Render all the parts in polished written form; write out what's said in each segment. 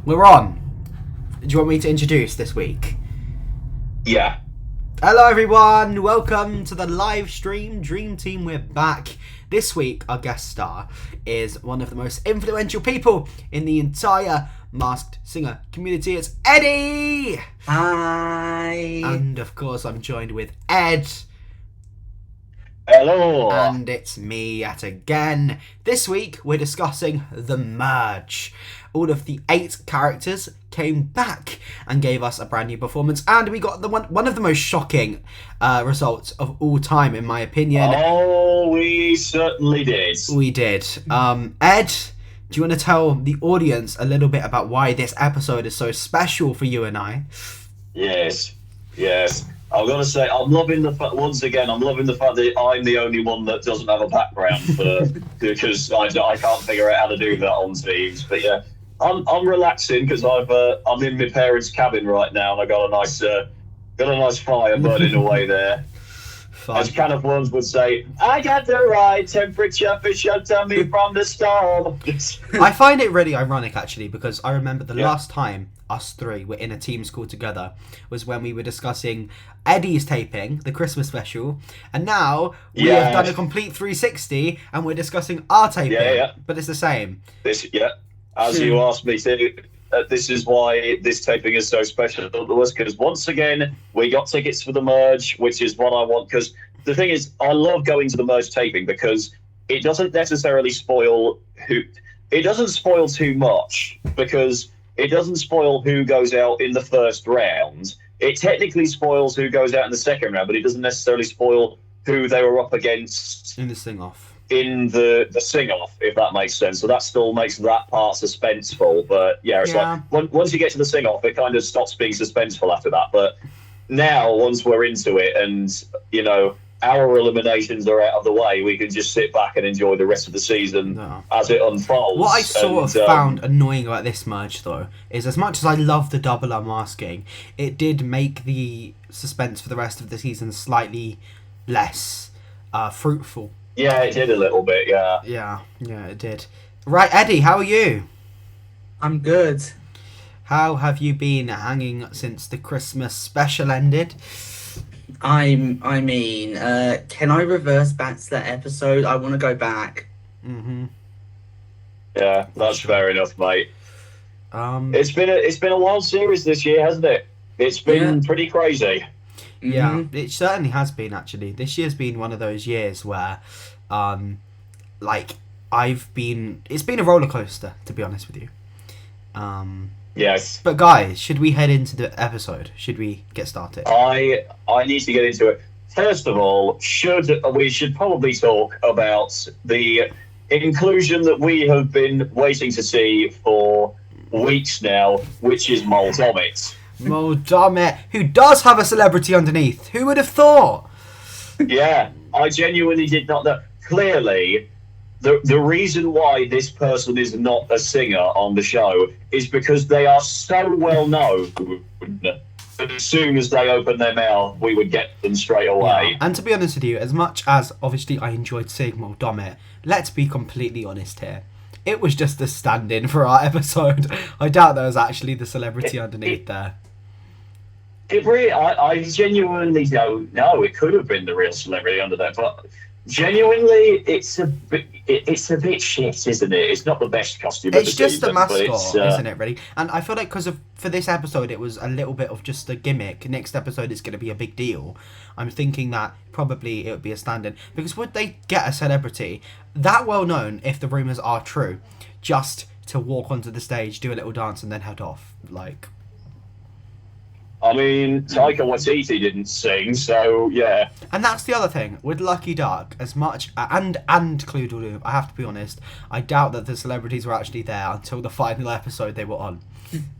We're on. Do you want me to introduce this week? Yeah. Hello everyone, welcome to the Livestream Dreamteam. We're back. This week our guest star is one of the most influential people in the entire Masked Singer community. It's Eddie! Hi! And of course I'm joined with Ed. Hello! And it's me yet again. This week we're discussing The Merge. All of the 8 characters came back and gave us a brand new performance, and we got one of the most shocking results of all time, in my opinion. Oh, we certainly did. We did. Ed, do you want to tell the audience a little bit about why this episode is so special for you and I? Yes. I'm going to say, I'm loving the fact that I'm the only one that doesn't have a background because I can't figure out how to do that on Teams. But yeah, I'm relaxing because I'm in my parents' cabin right now, and I got a nice fire burning away there. Fun. As Kenneth Worms would say, I got the right temperature for shelter me from the storm. I find it really ironic, actually, because I remember the last time us three were in a team school together was when we were discussing Eddie's taping, the Christmas special, and now we have done a complete 360 and we're discussing our taping, but it's the same. As you asked me to, this is why this taping is so special to us, because once again, we got tickets for the Merge, which is what I want, because the thing is, I love going to the Merge taping because it doesn't necessarily spoil it doesn't spoil too much, because it doesn't spoil who goes out in the first round. It technically spoils who goes out in the second round, but it doesn't necessarily spoil who they were up against in the sing-off. In the sing-off, if that makes sense. So that still makes that part suspenseful. But it's like once you get to the sing-off, it kind of stops being suspenseful after that. But now, once we're into it, and our eliminations are out of the way, we can just sit back and enjoy the rest of the season as it unfolds. What I sort of found annoying about this merge, though, is as much as I love the double unmasking, it did make the suspense for the rest of the season slightly less fruitful. Yeah, it did a little bit, yeah. Yeah, it did. Right, Eddie, how are you? I'm good. How have you been hanging since the Christmas special ended? Can I reverse back to that episode? I want to go back. Mm-hmm. Yeah, that's fair enough, mate. It's been a wild series this year, hasn't it? It's been pretty crazy. Yeah, it certainly has been, actually. This year's been one of those years where, it's been a roller coaster, to be honest with you. Yes. But guys, should we head into the episode? Should we get started? I need to get into it. First of all, we should probably talk about the inclusion that we have been waiting to see for weeks now, which is Moldomit. Moldomit, who does have a celebrity underneath. Who would have thought? Yeah, I genuinely did not know. Clearly, the reason why this person is not a singer on the show is because they are so well known that as soon as they open their mouth, we would get them straight away. Yeah. And to be honest with you, as much as obviously I enjoyed seeing Moldomit, let's be completely honest here. It was just a stand-in for our episode. I doubt there was actually the celebrity underneath there. It really, I genuinely don't know. It could have been the real celebrity under there, but genuinely, it's a bit shit, isn't it? It's not the best costume. It's just a mascot, isn't it? Really, and I feel like for this episode, it was a little bit of just a gimmick. Next episode is going to be a big deal. I'm thinking that probably it would be a stand-in, because would they get a celebrity that well known, if the rumors are true, just to walk onto the stage, do a little dance, and then head off? Like, I mean, Taika Waititi didn't sing, so yeah. And that's the other thing with Lucky Duck, as much and Cluedo, I have to be honest, I doubt that the celebrities were actually there until the final episode they were on.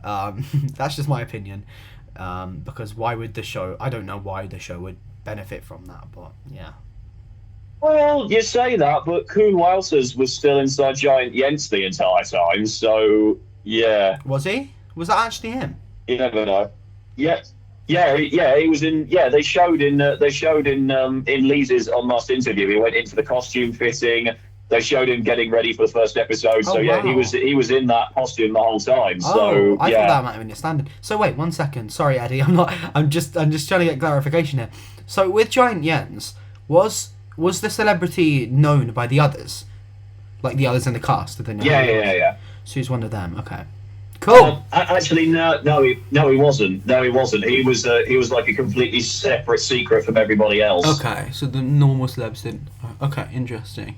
That's just my opinion. Because why would the show? I don't know why the show would benefit from that, but yeah. Well, you say that, but Koen Wouters was still inside Giant Jens the entire time, so yeah. Was he? Was that actually him? You never know. Yeah, he was in. Yeah, they showed in Lee's Unmasked interview. He went into the costume fitting. they showed him getting ready for the first episode. So wow. he was in that costume the whole time. So I thought that might have been a standard. So wait, 1 second. Sorry, Eddie. I'm just trying to get clarification here. So with Giant Jens, was the celebrity known by the others, like the others in the cast? Did they know? Yeah. So he's one of them. Okay. Cool. Actually, no, he wasn't. No, he wasn't. He was like a completely separate secret from everybody else. Okay, so the normal celebs didn't. Okay, interesting.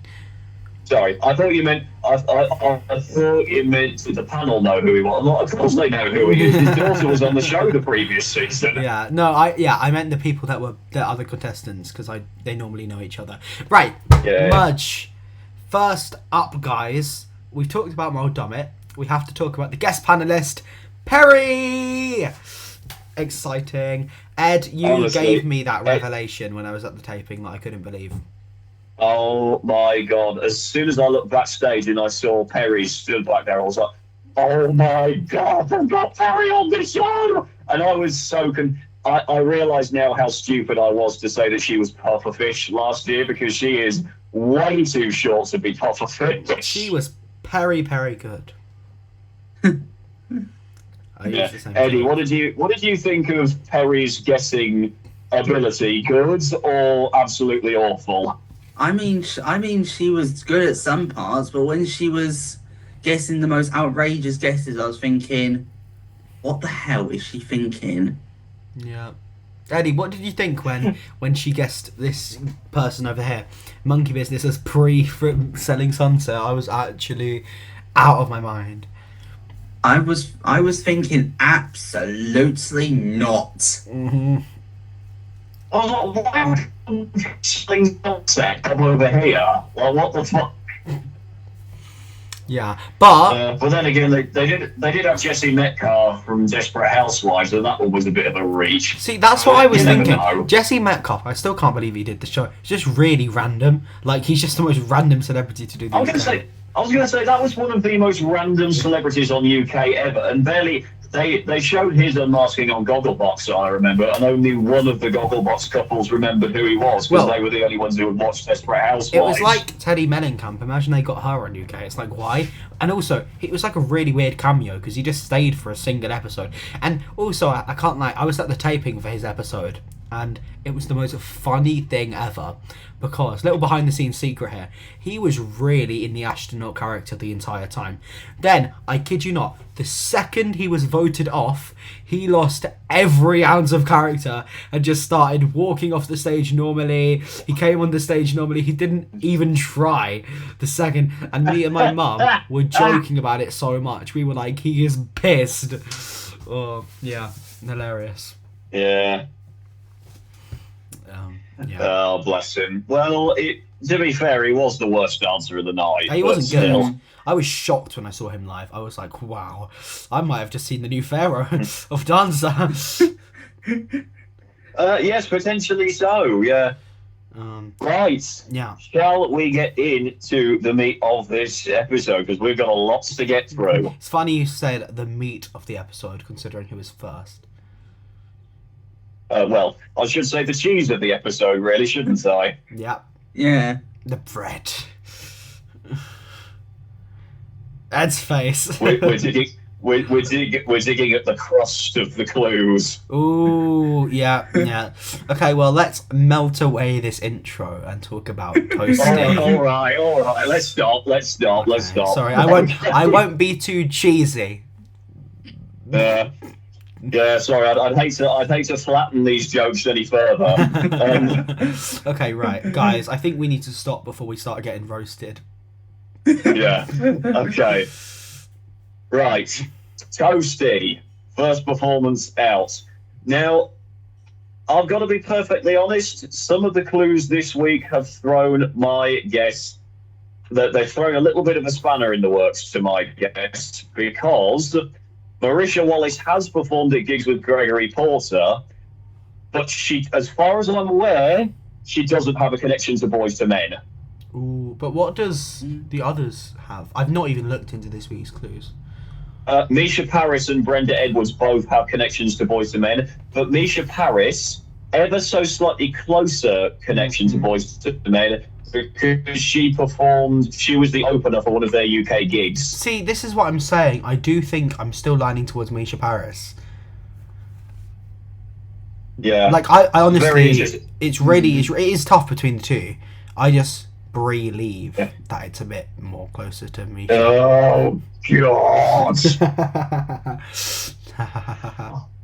Sorry, I thought you meant. I thought you meant the panel know who he was. Well, of course they know who he is. His daughter was on the show the previous season. Yeah, no, I meant the people that were the other contestants because they normally know each other. Right, yeah. Mudge. First up, guys, we've talked about Muldomit. We have to talk about the guest panelist, Perry. Exciting. Ed, you Honestly, gave me that revelation when I was at the taping that I couldn't believe. Oh my god! As soon as I looked backstage and I saw Perry stood back there, I was like, "Oh my god, I've got Perry on the show!" And I was so I realised now how stupid I was to say that she was pufferfish last year, because she is way too short to be pufferfish. She was Perry good. Yeah. Eddie, what did you think of Perry's guessing ability? Good or absolutely awful? I mean, she was good at some parts, but when she was guessing the most outrageous guesses, I was thinking, what the hell is she thinking? Yeah. Eddie, what did you think when she guessed this person over here, Monkey Business, as selling Sunset? I was actually out of my mind. I was thinking absolutely not. Mm-hmm. Oh, why selling Sunset come over here? Well, what the fuck? Yeah, but then again, they did have Jesse Metcalf from Desperate Housewives, and that one was a bit of a reach. See, that's what I was thinking. Know. Jesse Metcalf, I still can't believe he did the show. It's just really random. Like, he's just the most random celebrity to do the I was going to say that was one of the most random celebrities on UK ever, and barely they showed his unmasking on Gogglebox, I remember, and only one of the Gogglebox couples remembered who he was, because they were the only ones who had watched Desperate Housewives. It was like Teddy Mellencamp. Imagine they got her on UK. It's like, why? And also, it was like a really weird cameo, because he just stayed for a single episode. And also, I can't lie, I was at the taping for his episode, and it was the most funny thing ever, because, little behind the scenes secret here, he was really in the astronaut character the entire time. Then, I kid you not, the second he was voted off, he lost every ounce of character and just started walking off the stage normally. He came on the stage normally. He didn't even try the second. And me and my mum were joking about it so much. We were like, he is pissed. Oh, yeah, hilarious. Yeah. Yeah. Oh, bless him. Well, to be fair, he was the worst dancer of the night. He wasn't good. I was shocked when I saw him live. I was like, wow, I might have just seen the new Pharaoh of Dancer. Yes, potentially so, yeah. Right. Yeah. Shall we get into the meat of this episode? Because we've got a lot to get through. It's funny you said the meat of the episode, considering who was first. Well, I should say the cheese of the episode, really, shouldn't I? Yeah. Yeah. The bread. Ed's face. We're digging at the crust of the clues. Ooh, yeah. Okay, well, let's melt away this intro and talk about Toasty. All right. Let's stop. Sorry, I won't be too cheesy. Yeah, sorry, I'd hate to flatten these jokes any further. Okay, right, guys, I think we need to stop before we start getting roasted. Yeah. Okay. Right. Toasty, first performance out. Now, I've got to be perfectly honest. Some of the clues this week have thrown my guess. That they've thrown a little bit of a spanner in the works to my guess, because Marisha Wallace has performed at gigs with Gregory Porter, but she, as far as I'm aware, she doesn't have a connection to Boys to Men. Ooh, but what does the others have? I've not even looked into this week's clues. Misha Paris and Brenda Edwards both have connections to Boys to Men, but Misha Paris, ever so slightly closer connection to Boys to Men, because she performed. She was the opener for one of their UK gigs. See, this is what I'm saying. I do think I'm still leaning towards Misha Paris. Yeah. Like, I Very honestly, interesting. it's really, it is tough between the two. I just believe that it's a bit more closer to Misha. Oh God!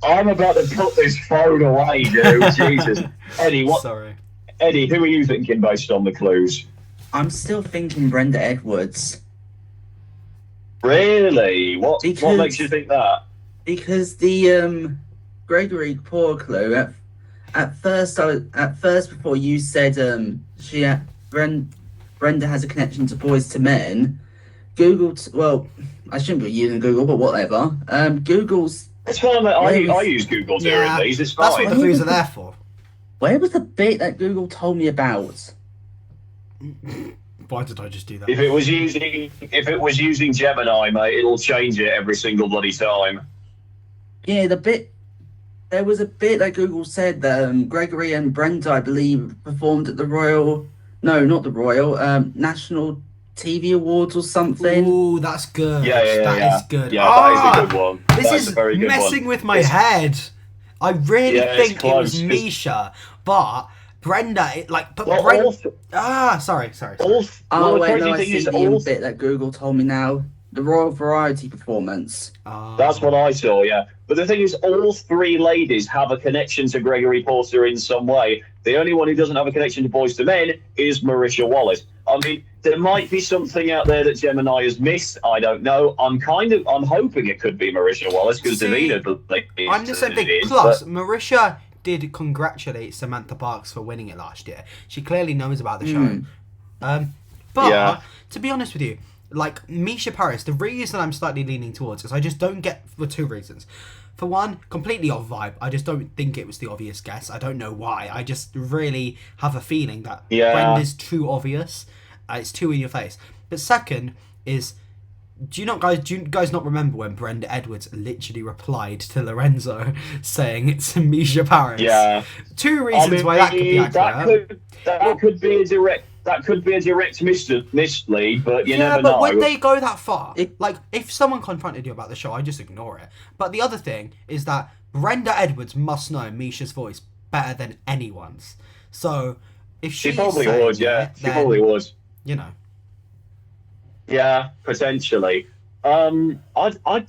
I'm about to put this phone away, dude. Jesus. Eddie, what? Sorry. Eddie, who are you thinking based on the clues? I'm still thinking Brenda Edwards. Really? What Because- makes you think that? Because the Gregory Poor clue at first before you said Brenda has a connection to Boys to Men, Googled, well, I shouldn't be using Google, but whatever. Google's It's fine. I use Google during these. It's that's fine. what the clues are there for. where was the bit that Google told me about? Why did I just do that? If it was using Gemini, mate, it'll change it every single bloody time. Yeah, there was a bit that Google said that Gregory and Brenda, I believe, performed at the National TV Awards or something. Ooh, that's good. Yeah. That is good. Yeah, that is a good one. This That is a very good messing one. with my head. I really Yeah, it's think it was close. Misha, but Brenda, Well, Brenda. Sorry. Oh, the wait, crazy no, I thing see is the bit that Google told me now. The Royal Variety performance. That's what I saw, yeah. But the thing is, all three ladies have a connection to Gregory Porter in some way. The only one who doesn't have a connection to Boys to Men is Marisha Wallace. I mean, there might be something out there that Gemini has missed. I don't know. I'm hoping it could be Marisha Wallace because Davina. I'm the same thing. Plus, Marisha did congratulate Samantha Parks for winning it last year. She clearly knows about the show. But to be honest with you, like Misha Paris, the reason I'm slightly leaning towards is I just don't get, for two reasons. For one, completely off vibe. I just don't think it was the obvious guess. I don't know why. I just really have a feeling that Brenda's too obvious. It's too in your face. But second is, do you guys not remember when Brenda Edwards literally replied to Lorenzo saying it's Misha Paris? Yeah. Two reasons why that could be accurate. That could be a direct mislead, but you never but know. would they go that far? Like, if someone confronted you about the show, I just ignore it. But the other thing is that Brenda Edwards must know Misha's voice better than anyone's. So if she probably would, she probably would. You know. Yeah, potentially. I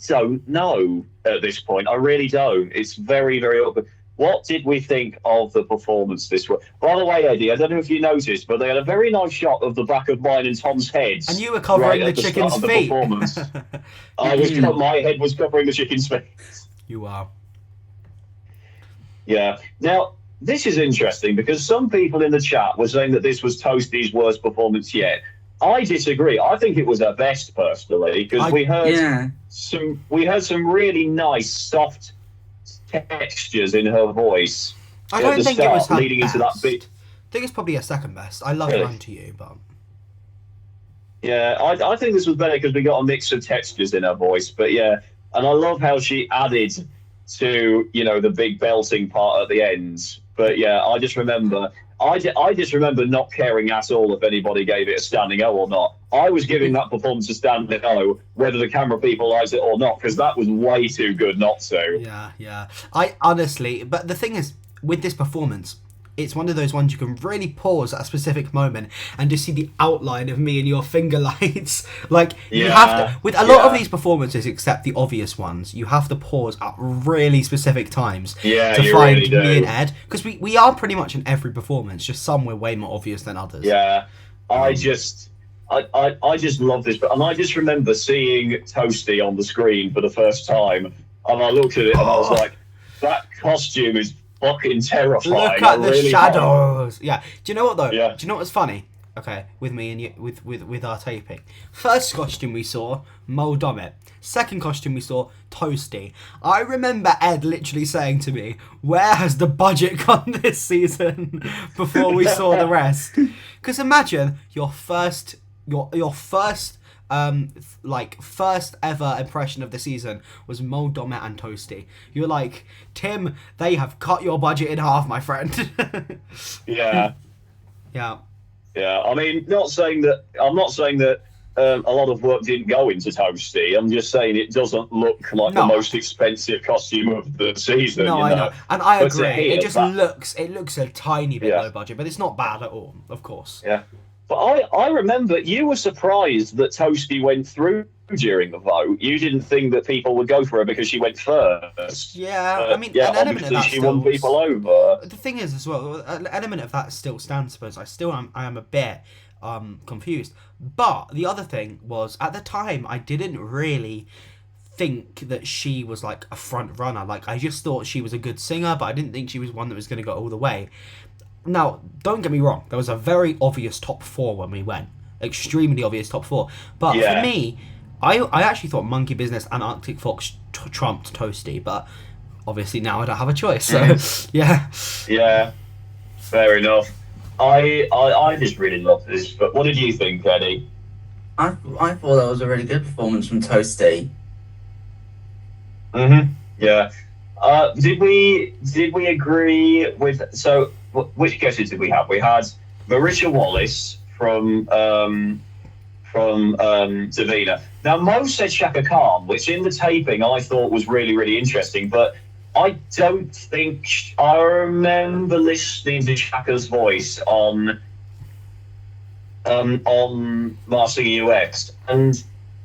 don't know at this point. I really don't. It's very, very open. What did we think of the performance this week? By the way, Eddie, I don't know if you noticed, but they had a very nice shot of the back of mine and Tom's heads. And you were covering right the chicken's feet. My head was covering the chicken's feet. You are. Yeah. Now, this is interesting because some people in the chat were saying that this was Toasty's worst performance yet. I disagree. I think it was her best, personally, because we heard some really nice, soft textures in her voice. I don't think it was her leading best. into that bit. I think it's probably her second best. I love Run to You, but yeah, I think this was better because we got a mix of textures in her voice. But yeah, and I love how she added to the big belting part at the end. But yeah, I just remember not caring at all if anybody gave it a standing O or not. I was giving that performance a standing O, whether the camera people liked it or not, because that was way too good not to. Yeah. I honestly, but the thing is, with this performance, it's one of those ones you can really pause at a specific moment and just see the outline of me and your finger lights. Like, you have to, with a lot of these performances, except the obvious ones, you have to pause at really specific times to find really me and Ed. Because we are pretty much in every performance, just some we're way more obvious than others. Yeah, I just love this. And I just remember seeing Toasty on the screen for the first time, and I looked at it and I was like, that costume is fucking terrifying. Look at the shadows. Yeah. Do you know what though? Yeah. Do you know what's funny? Okay, with me and you, with our taping. First costume we saw, Mo Dommett. Second costume we saw, Toasty. I remember Ed literally saying to me, "Where has the budget gone this season?" Before we saw the rest. Because imagine your first first ever impression of the season was Mo Dommett and Toasty. You're like, Tim, they have cut your budget in half, my friend. Yeah. Yeah. Yeah, I mean, not saying that. I'm not saying that a lot of work didn't go into Toasty. I'm just saying it doesn't look like the No. most expensive costume of the season. No, you I know, know, and I but agree. to hear It just that, looks a tiny bit yeah, low budget, but it's not bad at all, of course. yeah. But I remember you were surprised that Toasty went through during the vote. You didn't think that people would go for her because she went first. Yeah, I But mean, yeah, an element of obviously that she won still. people over. The thing is, as well, an element of that still stands. I suppose I am a bit confused. But the other thing was, at the time, I didn't really think that she was like a front runner. Like, I just thought she was a good singer, but I didn't think she was one that was going to go all the way. Now, don't get me wrong, there was a very obvious top four when we went. Extremely obvious top four. But Yeah. for me, I actually thought Monkey Business and Arctic Fox trumped Toasty, but obviously now I don't have a choice. So, yeah. Yeah, fair enough. I just really love this. But what did you think, Eddie? I thought that was a really good performance from Toasty. Yeah. Did we agree with which guesses did we have? We had Marisha Wallace from Davina. Now Mo said Shaka Khan, which in the taping I thought was really, really interesting, but I don't think I remember listening to Shaka's voice on Mastering UX, and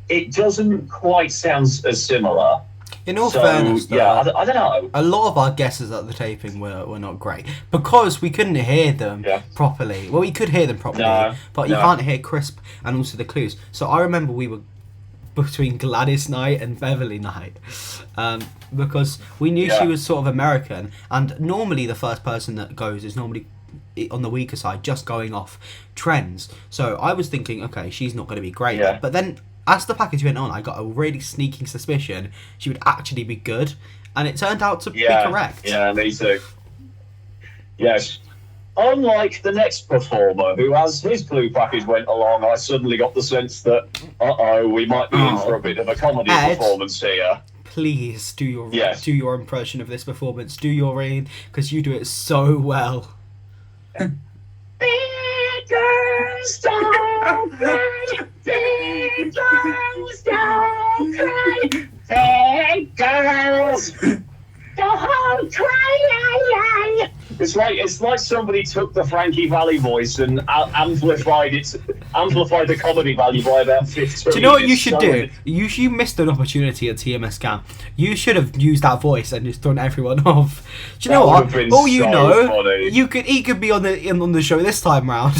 it doesn't quite sound as similar. In all fairness, though, yeah, I don't know. a lot of our guesses at the taping were not great because we couldn't hear them properly. Well, we could hear them properly, but you can't hear crisp and also the clues. So I remember we were between Gladys Knight and Beverly Knight because we knew she was sort of American, and normally the first person that goes is normally on the weaker side, just going off trends. So I was thinking, okay, she's not going to be great. Yeah. But then as the package went on, I got a really sneaking suspicion she would actually be good, and it turned out to be correct. Yeah, me too. Yes. Unlike the next performer, who, as his clue package went along, I suddenly got the sense that, we might be in for a bit of a comedy performance here. Please do your impression of this performance. Do your read, because you do it so well. Big girls don't cry. Big girls don't cry. Big girls don't cry. It's like somebody took the Frankie Valli voice and amplified the comedy value by about 15. Do you know what you should do? You missed an opportunity at TMS Camp. You should have used that voice and just thrown everyone off. Do you know what? All you know, funny. He could be on the show this time round,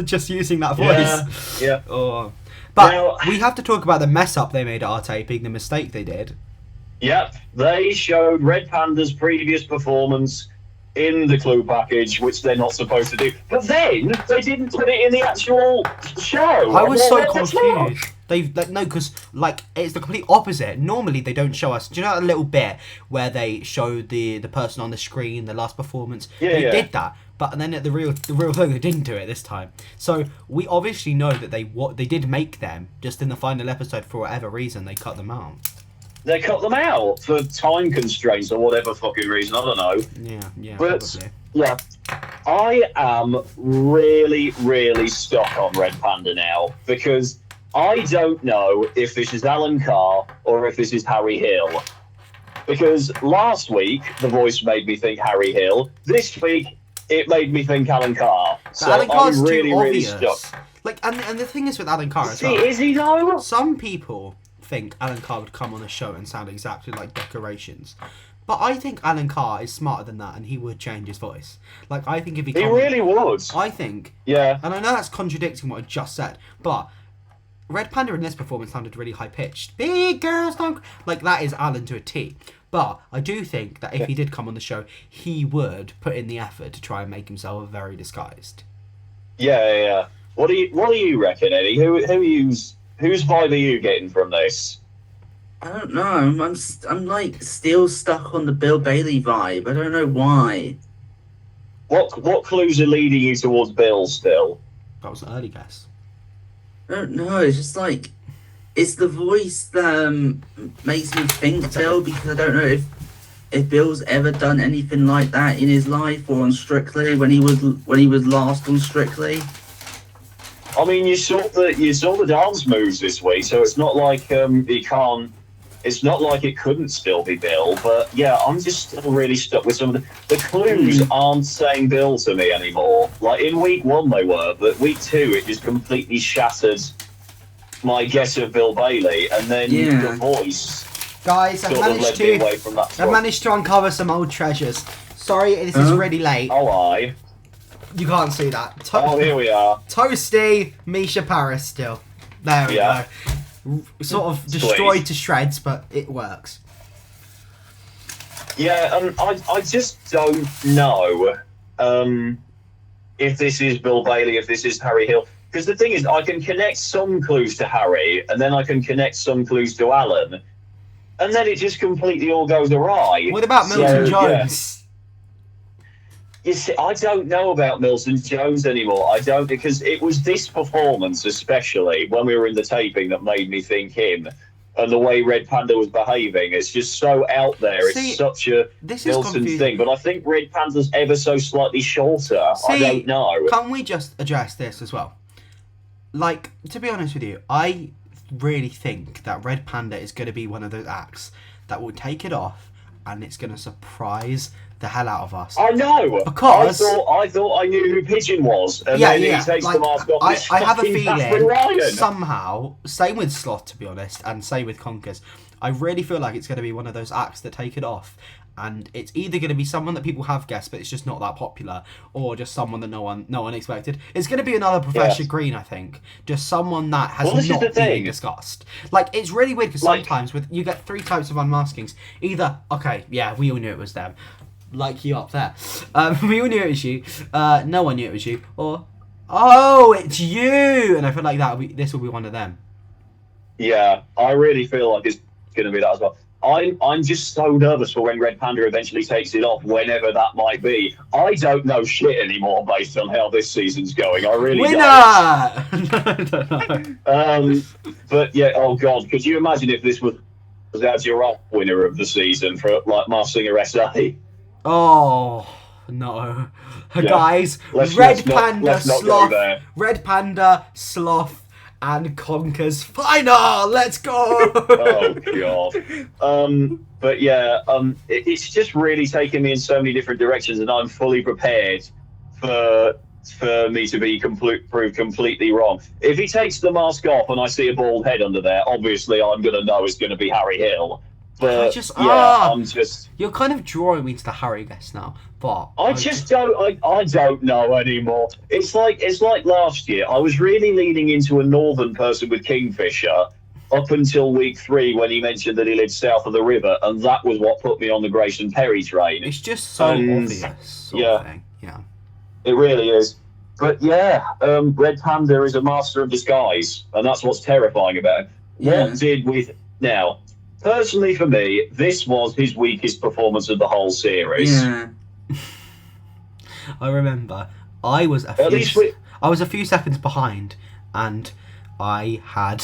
just using that voice. Yeah. Oh. But now, we have to talk about the mess up they made at our taping, the mistake they did. Yep, they showed Red Panda's previous performance in the clue package, which they're not supposed to do. But then they didn't put it in the actual show. I was so confused. Because it's the complete opposite. Normally they don't show us. Do you know that little bit where they show the person on the screen, the last performance? They did that, but then at the real thing, they didn't do it this time. So we obviously know that they did make them. Just in the final episode, for whatever reason, they cut them out. They cut them out for time constraints or whatever fucking reason. I don't know. Yeah. But probably. yeah, I am really, really stuck on Red Panda now because I don't know if this is Alan Carr or if this is Harry Hill. Because last week the voice made me think Harry Hill. This week it made me think Alan Carr. So Alan Carr's I'm really, too really obvious. stuck. And the thing is with Alan Carr as well. Is he though? Some people think Alan Carr would come on a show and sound exactly like Decorations. But I think Alan Carr is smarter than that, and he would change his voice. Like, I think if he really would. I think. Yeah. And I know that's contradicting what I just said, but Red Panda in this performance sounded really high-pitched. Big girls don't... Like, that is Alan to a T. But I do think that if he did come on the show, he would put in the effort to try and make himself very disguised. Yeah. What do you reckon, Eddie? Whose vibe are you getting from this? I don't know. I'm like still stuck on the Bill Bailey vibe. I don't know why. What clues are leading you towards Bill still? That was an early guess. I don't know. It's just like it's the voice that makes me think Bill, because I don't know if Bill's ever done anything like that in his life or on Strictly when he was last on Strictly. I mean, you saw the dance moves this week, so it's not like you can't. It's not like it couldn't still be Bill, but yeah, I'm just still really stuck with some of the clues aren't saying Bill to me anymore. Like in week 1 they were, but week 2 it just completely shattered my guess of Bill Bailey, and then the voice. Guys, I've managed to uncover some old treasures. Sorry, this is really late. Oh, you can't see that. Here we are. Toasty Misha Paris still. There we go. Sort of destroyed to shreds, but it works. Yeah, I just don't know if this is Bill Bailey, if this is Harry Hill. Because the thing is, I can connect some clues to Harry, and then I can connect some clues to Alan, and then it just completely all goes awry. What about Milton Jones? You see, I don't know about Milton Jones anymore. I don't, because it was this performance, especially when we were in the taping, that made me think him. And the way Red Panda was behaving, it's just so out there. It's such a Milton thing. But I think Red Panda's ever so slightly shorter. I don't know. Can we just address this as well? Like, to be honest with you, I really think that Red Panda is going to be one of those acts that will take it off and it's going to surprise the hell out of us. I know, because I thought I knew who Pigeon was, and then he takes the mask off. I have a feeling somehow, same with Sloth to be honest, and same with Conkers. I really feel like it's going to be one of those acts that take it off, and it's either going to be someone that people have guessed, but it's just not that popular, or just someone that no one expected. It's going to be another Professor Green, I think, just someone that has not been discussed. Like, it's really weird because sometimes you get 3 types of unmaskings. Either we all knew it was them. Like you up there. We all knew it was you. No one knew it was you. Or, oh, it's you! And I feel like this will be one of them. Yeah, I really feel like it's going to be that as well. I'm just so nervous for when Red Panda eventually takes it off, whenever that might be. I don't know shit anymore based on how this season's going. I really don't. But yeah, oh God, could you imagine if this was as your winner of the season for like Masked Singer SA? Oh no, guys! Red Panda, Sloth, and Conkers final. Let's go! Oh God! But yeah, it's just really taken me in so many different directions, and I'm fully prepared for me to be proved completely wrong. If he takes the mask off and I see a bald head under there, obviously I'm gonna know it's gonna be Harry Hill. But I'm just. You're kind of drawing me to the Harry guess now, but I don't know anymore. It's like last year. I was really leaning into a northern person with Kingfisher up until week 3 when he mentioned that he lived south of the river, and that was what put me on the Grayson Perry train. It's just so obvious. Sort of thing. Yeah, it really is. But yeah, Red Panda is a master of disguise, and that's what's terrifying about it. Yeah. What did we now? Personally, for me, this was his weakest performance of the whole series. Yeah. I remember I was a few seconds behind, and I had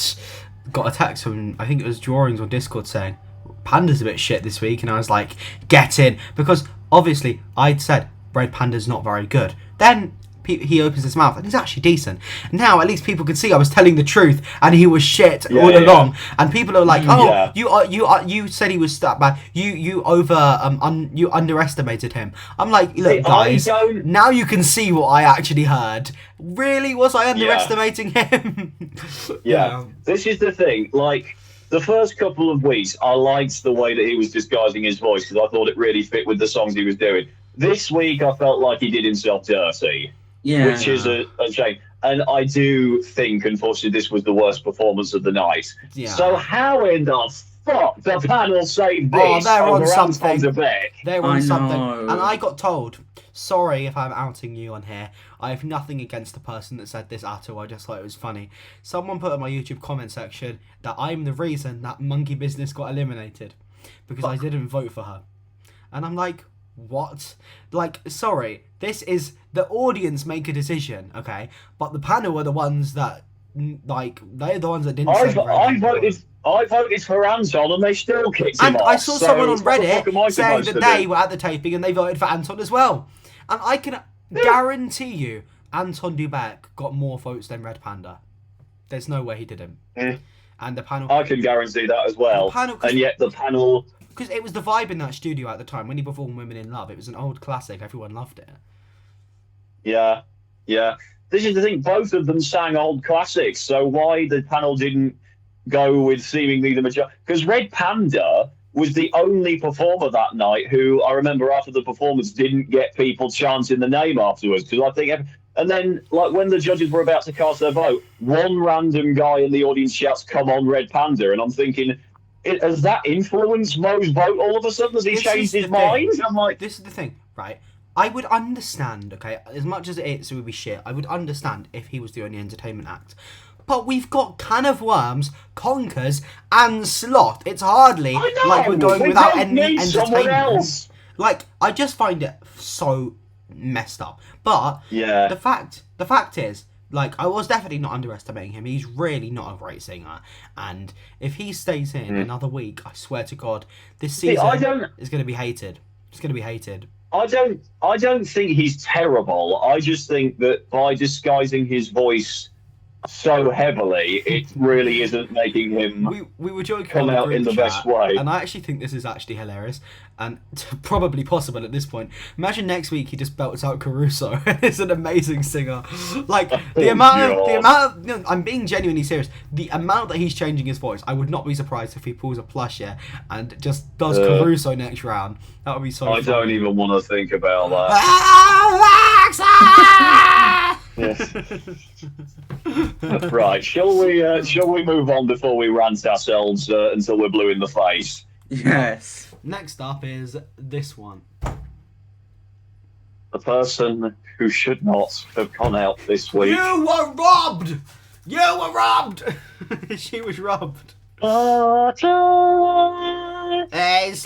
got a text from, I think it was Drawings on Discord, saying Panda's a bit shit this week, and I was like, get in, because obviously I'd said Red Panda's not very good. Then he opens his mouth and he's actually decent. Now at least people could see I was telling the truth and he was shit all along. And people are like, "Oh, you said he was that bad. You underestimated him." I'm like, look, guys, now you can see what I actually heard. Really, was I underestimating him? Yeah. This is the thing. Like, the first couple of weeks, I liked the way that he was disguising his voice because I thought it really fit with the songs he was doing. This week, I felt like he did himself dirty. Yeah. Which is a shame. And I do think, unfortunately, this was the worst performance of the night. Yeah. So how in the fuck the panel saved this? Oh, they're on something. They're on something. And I got told, sorry if I'm outing you on here, I have nothing against the person that said this at all, I just thought it was funny. Someone put in my YouTube comment section that I'm the reason that Monkey Business got eliminated. Because I didn't vote for her. And I'm like, what? Like, sorry, this is the audience make a decision, okay? But the panel are the ones that, like, they're the ones that didn't. I voted for Anton, and they still kicked him off. And I saw someone on Reddit saying that they were at the taping and they voted for Anton as well. And I can guarantee you, Anton Dubek got more votes than Red Panda. There's no way he didn't. And the panel... I can guarantee that as well. And yet the panel... Because it was the vibe in that studio at the time. When he performed Women in Love, it was an old classic. Everyone loved it. Yeah. This is the thing. Both of them sang old classics. So why the panel didn't go with seemingly the majority? Because Red Panda was the only performer that night who, I remember after the performance, didn't get people chanting the name afterwards. Because I think... And then, like, when the judges were about to cast their vote, one random guy in the audience shouts, "Come on, Red Panda." And I'm thinking, has that influenced Mo's vote all of a sudden? Has he changed his mind? I'm like... This is the thing, right? I would understand, okay, as much as it would be shit, I would understand if he was the only entertainment act. But we've got Can of Worms, Conkers, and Sloth. It's hardly like we're going without any entertainment. Like, I just find it so messed up. But the fact is, like, I was definitely not underestimating him. He's really not a great singer. And if he stays in another week, I swear to God, this season is going to be hated. It's going to be hated. I don't think he's terrible. I just think that by disguising his voice so heavily, it really isn't making him we were joking come out in the best way. And I actually think this is actually hilarious and probably possible at this point. Imagine next week he just belts out Caruso. It's an amazing singer. Like the amount no, I'm being genuinely serious. The amount that he's changing his voice, I would not be surprised if he pulls a plush here and just does Caruso next round. That would be so funny. Don't even want to think about that. Yes. Right, shall we move on before we rant ourselves until we're blue in the face? Yes. Next up is this one. The person who should not have gone out this week. You were robbed! You were robbed! She was robbed. As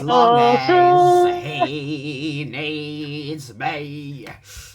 long as he needs me.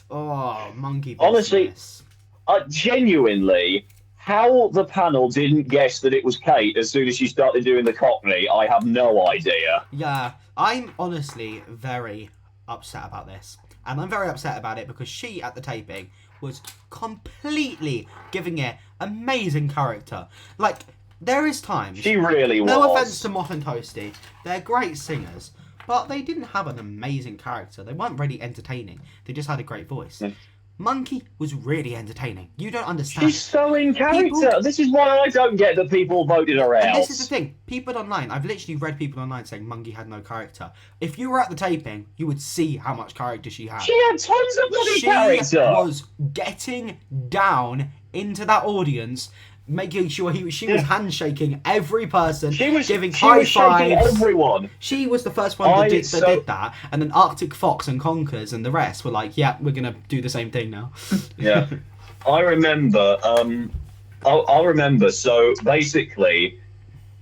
Oh, monkey business. Honestly, genuinely, how the panel didn't guess that it was Kate as soon as she started doing the Cockney, I have no idea. Yeah, I'm honestly very upset about this. And I'm very upset about it because she, at the taping, was completely giving it amazing character. Like, there is times... She really was. No offence to Moth and Toasty. They're great singers. But they didn't have an amazing character. They weren't really entertaining. They just had a great voice. Yeah. Monkey was really entertaining. You don't understand. She's so in character. This is why I don't get that people voted her out. And this is the thing. People online, I've literally read people online saying Monkey had no character. If you were at the taping, you would see how much character she had. She had tons of bloody character. She was getting down into that audience, making sure she was handshaking every person, giving high fives. Everyone. She was the first one that did that, and then Arctic Fox and Conkers and the rest were like, "Yeah, we're gonna do the same thing now." Yeah, I remember. I remember. So basically,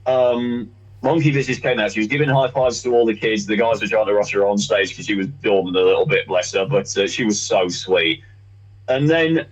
Monkey Business came out. She was giving high fives to all the kids. The guys were trying to rush her on stage because she was dormant a little bit, bless her. But she was so sweet. And then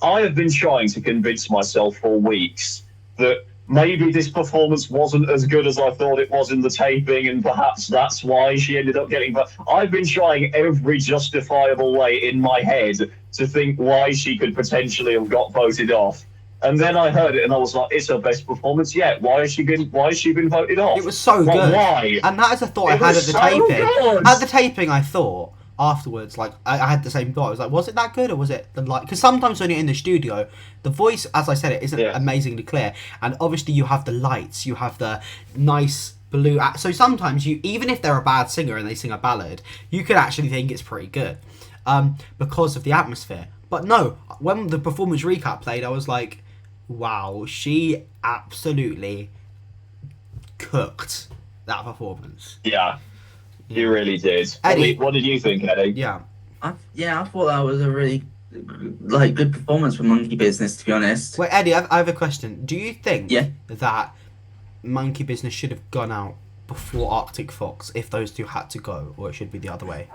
I have been trying to convince myself for weeks that maybe this performance wasn't as good as I thought it was in the taping, and perhaps that's why she ended up getting... But I've been trying every justifiable way in my head to think why she could potentially have got voted off. And then I heard it and I was like, it's her best performance yet. Why has she been voted off? It was so good. Why? And that is a thought I had at the taping. Good. At the taping, I thought... Afterwards, like, I had the same thought. I was like, was it that good or was it the like? Because sometimes when you're in the studio, the voice, as I said, it isn't amazingly clear, and obviously you have the lights, you have the nice blue. So sometimes you, even if they're a bad singer and they sing a ballad, you could actually think it's pretty good, because of the atmosphere. But no, when the performance recap played, I was like, wow, she absolutely cooked that performance. Yeah. You really did. Eddie, what did you think, Eddie? Yeah. I thought that was a really good performance for Monkey Business, to be honest. Wait, Eddie, I have a question. Do you think that Monkey Business should have gone out before Arctic Fox if those two had to go, or it should be the other way?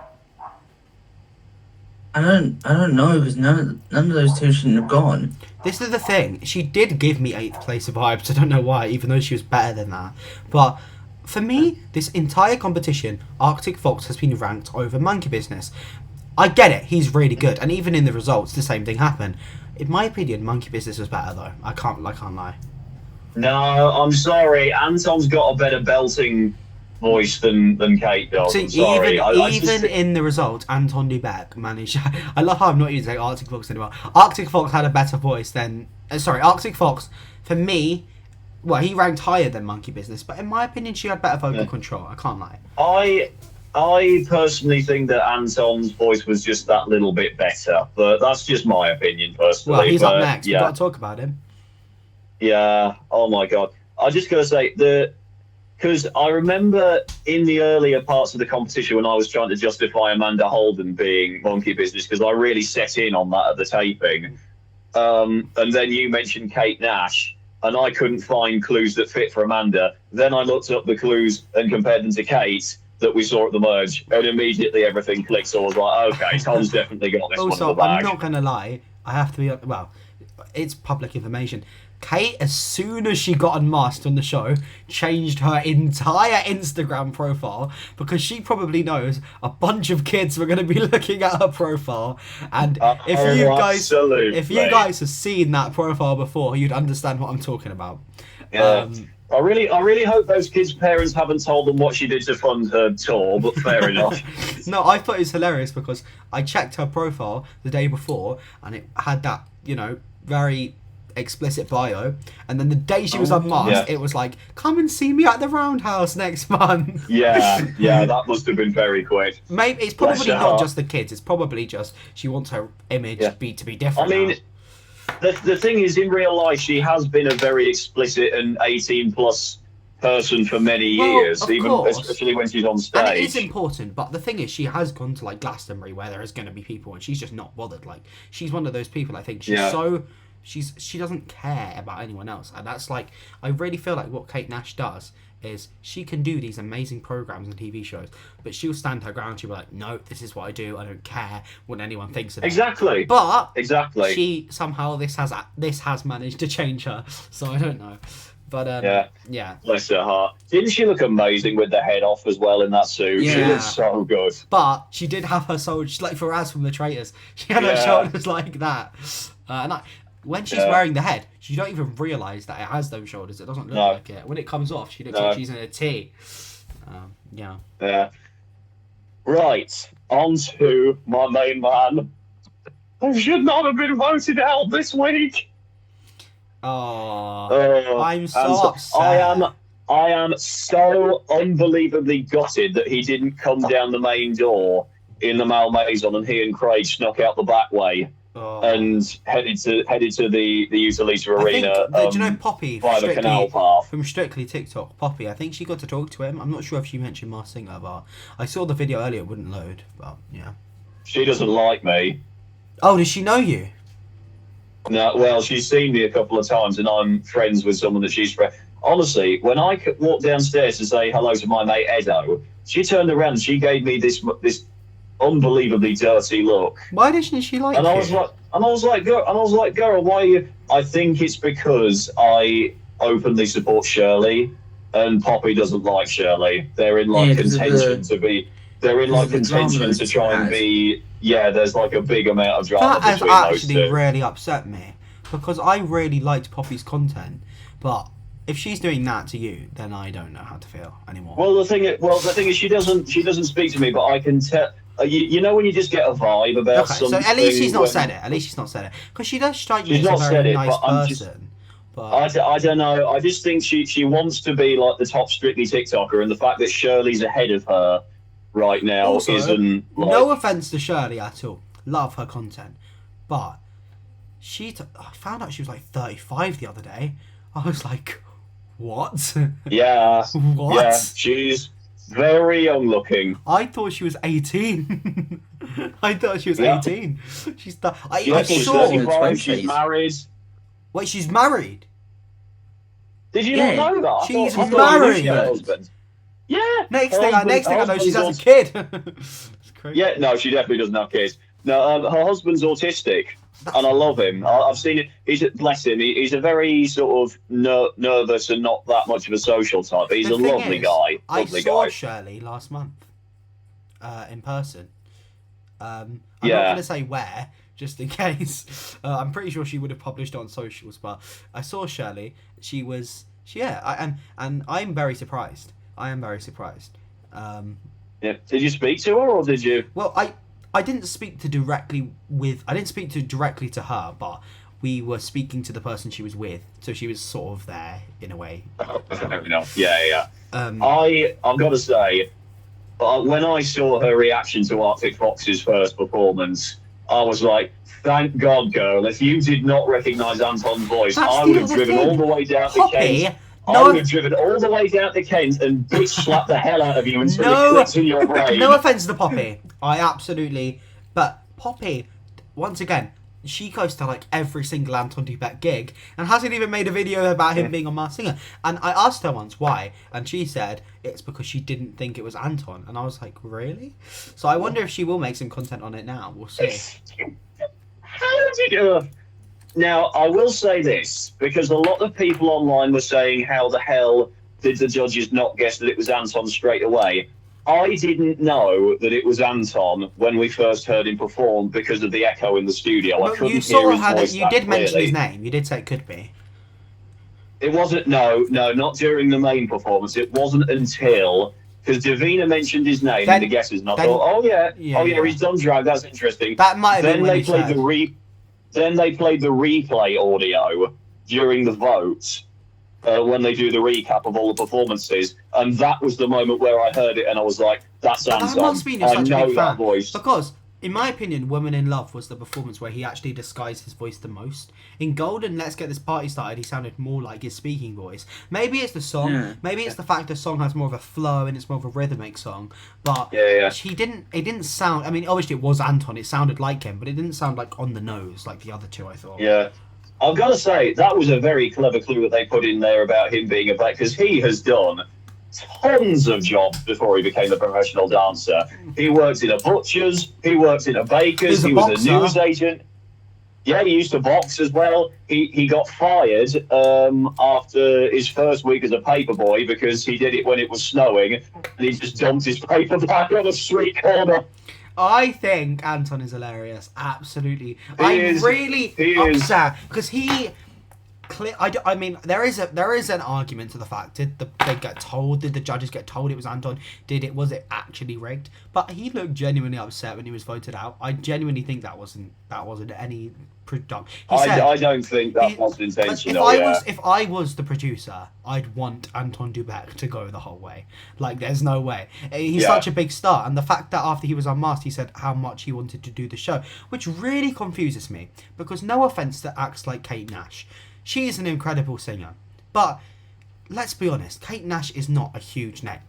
I don't know, because none of those two shouldn't have gone. This is the thing. She did give me 8th place vibes. I don't know why, even though she was better than that. But for me, this entire competition, Arctic Fox has been ranked over Monkey Business. I get it. He's really good, and even in the results, the same thing happened. In my opinion, Monkey Business was better though. I can't lie. No, I'm sorry. Anton's got a better belting voice than Kate does. See, I'm sorry. even in the result, Anton Dubek managed. I love how I'm not using Arctic Fox anymore. Arctic Fox had a better voice than. Arctic Fox, for me, well, he ranked higher than Monkey Business, but in my opinion, she had better vocal control. I can't lie. I personally think that Anton's voice was just that little bit better, but that's just my opinion personally. Well, he's up next. We've got to talk about him. Yeah. Oh my God. I just gotta say because I remember in the earlier parts of the competition when I was trying to justify Amanda Holden being Monkey Business because I really set in on that at the taping, and then you mentioned Kate Nash, and I couldn't find clues that fit for Amanda. Then I looked up the clues and compared them to Kate that we saw at the merge, and immediately everything clicked. So I was like, okay, Tom's definitely got this one in the bag. I'm not gonna lie. I have to be it's public information. Kate, as soon as she got unmasked on the show, changed her entire Instagram profile because she probably knows a bunch of kids were going to be looking at her profile. And if you guys have seen that profile before, you'd understand what I'm talking about. Yeah. I really hope those kids' parents haven't told them what she did to fund her tour, but fair enough. No, I thought it was hilarious because I checked her profile the day before and it had that, very explicit bio, and then the day she was unmasked, it was like, come and see me at the Roundhouse next month. Yeah, that must have been very quick. Maybe it's probably not just the kids, it's probably just she wants her image to be different. I mean, the thing is, in real life, she has been a very explicit and 18+ person for many years, especially when she's on stage. And it is important, but the thing is, she has gone to like Glastonbury where there is going to be people, and she's just not bothered. Like, she's one of those people. I think she doesn't care about anyone else, and that's like, I really feel like what Kate Nash does is she can do these amazing programs and TV shows, but she'll stand her ground. She'll be like, no, this is what I do. I don't care what anyone thinks of it. Exactly. But she somehow this has managed to change her. So I don't know. But yeah. Bless her heart. Didn't she look amazing with the head off as well in that suit? Yeah. She looked so good. But she did have her shoulders like Faraz from The Traitors. She had her shoulders like that, when she's wearing the head, you don't even realise that it has those shoulders. It doesn't look like it. When it comes off, she looks like she's in a T. Yeah. Right, on to my main man. I should not have been voted out this week. I'm so upset. I am so unbelievably gutted that he didn't come down the main door in the Malmaison and he and Craig snuck out the back way. And headed to the Utilita Arena. Do you know Poppy by the canal path from Strictly TikTok? Poppy, I think she got to talk to him. I'm not sure if she mentioned Mars Singer, but I saw the video earlier. It wouldn't load, but yeah. She doesn't like me. Oh, does she know you? No, well, she's seen me a couple of times, and I'm friends with someone that she's friends. Honestly, when I walked downstairs to say hello to my mate Edo, she turned around and she gave me this unbelievably dirty look. Why doesn't she like you? I was like, girl, why are you? I think it's because I openly support Shirley, and Poppy doesn't like Shirley. They're in contention to try and be. Yeah, there's like a big amount of drama between those two. That actually really upset me because I really liked Poppy's content, but if she's doing that to you, then I don't know how to feel anymore. Well, the thing is, she doesn't speak to me, but I can tell. You know when you just get a vibe about something. So at least she's not said it. Because she does strike me as a very nice person. But I don't know. I just think she wants to be like the top Strictly TikToker, and the fact that Shirley's ahead of her right now isn't. Like... No offense to Shirley at all. Love her content, but I found out she was like 35 the other day. I was like, what? Yeah. What? Yeah, she's very young looking. I thought she was 18. I thought she was 18. She's she's married. Wait, she's married? Did you not know that? She's married. Yeah. Next thing I know, she has a kid. It's crazy. Yeah, no, she definitely doesn't have kids. No, her husband's autistic, and I love him. I've seen it. Bless him. He's a very sort of nervous and not that much of a social type. But he's a lovely guy. I saw Shirley last month, in person, I'm not going to say where, just in case. I'm pretty sure she would have published it on socials, but I saw Shirley. And I'm very surprised. I am very surprised. Yeah. Did you speak to her, or did you? Well, I didn't speak directly to her, but we were speaking to the person she was with, so she was sort of there in a way. Yeah. I've got to say, when I saw her reaction to Arctic Fox's first performance, I was like, "Thank God, girl! If you did not recognise Anton's voice, I would have driven all the way down to Kent. I would have driven all the way down to Kent and bitch slapped the hell out of you until it clicks in your brain." No offence to Poppy, but Poppy, once again, she goes to like every single Anton Dubek gig and hasn't even made a video about him being on Masked Singer. And I asked her once why, and she said it's because she didn't think it was Anton. And I was like, really? So I wonder if she will make some content on it now. We'll see. How did you? Now, I will say this, because a lot of people online were saying, how the hell did the judges not guess that it was Anton straight away? I didn't know that it was Anton when we first heard him perform because of the echo in the studio. I couldn't hear his voice. You did mention his name. You did say it could be. It wasn't, no, not during the main performance. It wasn't until, because Davina mentioned his name in the guesses, and I thought, he's done drag, that's interesting. That might have been when Then they played the replay audio during the votes. When they do the recap of all the performances, and that was the moment where I heard it, and I was like, "That's Anton." That must mean you're such a big fan. That voice. Because, in my opinion, "Woman in Love" was the performance where he actually disguised his voice the most. In Golden, Let's Get This Party Started, he sounded more like his speaking voice. Maybe it's the song. Maybe it's the fact the song has more of a flow and it's more of a rhythmic song. But he didn't. It didn't sound. I mean, obviously it was Anton. It sounded like him, but it didn't sound like on the nose like the other two. I thought. Yeah. I've got to say, that was a very clever clue that they put in there about him being a vet, because he has done tons of jobs before he became a professional dancer. He worked in a butcher's, he worked in a baker's, he was a newsagent. Yeah, he used to box as well. He got fired after his first week as a paperboy because he did it when it was snowing, and he just dumped his paper bag on a street corner. I think Anton is hilarious. Absolutely. I'm really upset because I mean, there is an argument to the fact. Did the judges get told it was Anton? Was it actually rigged? But he looked genuinely upset when he was voted out. I genuinely think that wasn't any production. I don't think that was intentional. If I was the producer, I'd want Anton Dubek to go the whole way. Like, there's no way. He's such a big star, and the fact that after he was unmasked, he said how much he wanted to do the show, which really confuses me. Because no offense to acts like Kate Nash, she is an incredible singer, but let's be honest, Kate Nash is not a huge name,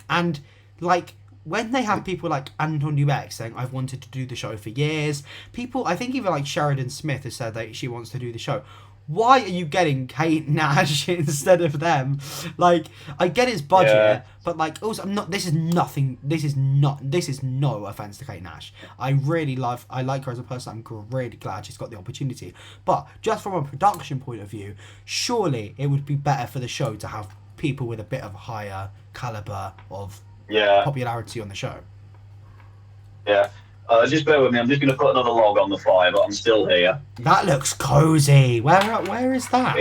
and like, when they have people like Anton Dubek saying, "I've wanted to do the show for years," I think even like Sheridan Smith has said that she wants to do the show. Why are you getting Kate Nash instead of them? Like, I get his budget, but like, also, this is no offense to Kate Nash. I like her as a person. I'm really glad she's got the opportunity. But just from a production point of view, surely it would be better for the show to have people with a bit of higher caliber of popularity on the show. Yeah. Just bear with me. I'm just going to put another log on the fire, but I'm still here. That looks cozy. Where is that?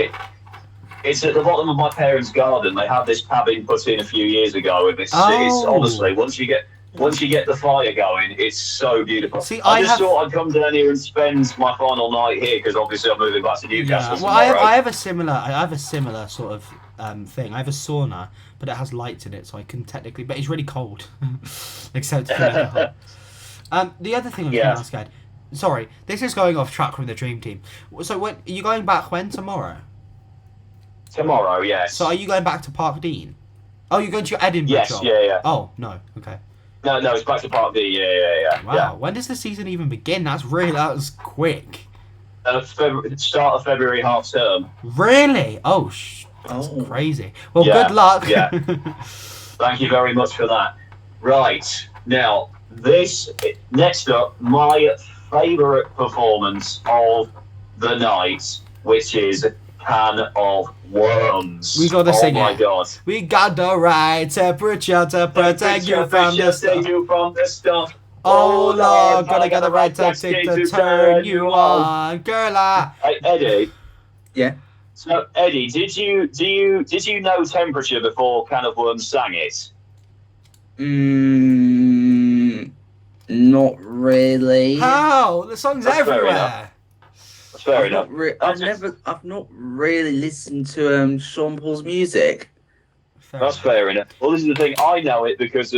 It's at the bottom of my parents' garden. They had this cabin put in a few years ago, and it's honestly, once you get the fire going, it's so beautiful. See, I just thought I'd come down here and spend my final night here, because obviously I'm moving back to Newcastle. Yeah. Well, I have a similar sort of thing. I have a sauna, but it has lights in it, so I can technically. But it's really cold, except for the other thing I was going to ask, Ed. Sorry, this is going off track from the Dream Team. So, when are you going back? When? Tomorrow? Tomorrow, yes. So, are you going back to Park Dean? Oh, you're going to your Edinburgh job? Yeah. Oh, no, okay. No, it's back to Park Dean. Yeah. Wow, yeah. When does the season even begin? That was quick. Start of February, half term. Really? Oh, that's crazy. Well, good luck. Yeah. Thank you very much for that. Right now. Next up, my favourite performance of the night, which is Can of Worms. We gotta sing it. Oh my god. We got the right temperature to protect you from the stuff. From the stuff. Oh Lord, gotta get the right tactic to turn you on, girl. Hey, Eddie. Yeah. So Eddie, did you know Temperature before Can of Worms sang it? Not really. How? The song's That's fair everywhere. enough. That's fair enough. I've not really listened to Sean Paul's music. That's fair enough. Well, this is the thing. I know it because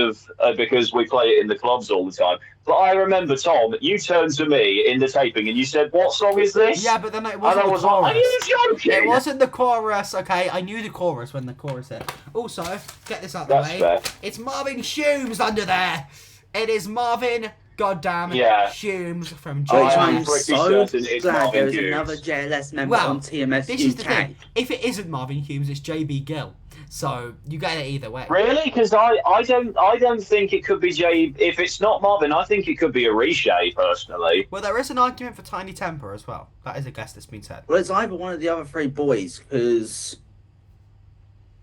we play it in the clubs all the time. But I remember, Tom, you turned to me in the taping and you said, "What song is this?" Yeah, but then it wasn't and I the was chorus. like, "Are you joking?" It wasn't the chorus, okay? I knew the chorus when the chorus hit. Also, get this out of the way. Fair. It's Marvin Humes under there. It is Marvin goddamn Humes from I'm JLS. so it's glad Marvin there's Hughes. another JLS member on TMS this UK. is the thing. If it isn't Marvin Humes, it's JB Gill. So you get it either way. Really? Because I don't think it could be Jay. If it's not Marvin, I think it could be a Reshay, personally. Well, there is an argument for Tiny Temper as well. That is a guess that's been said. Well, it's either one of the other three boys, because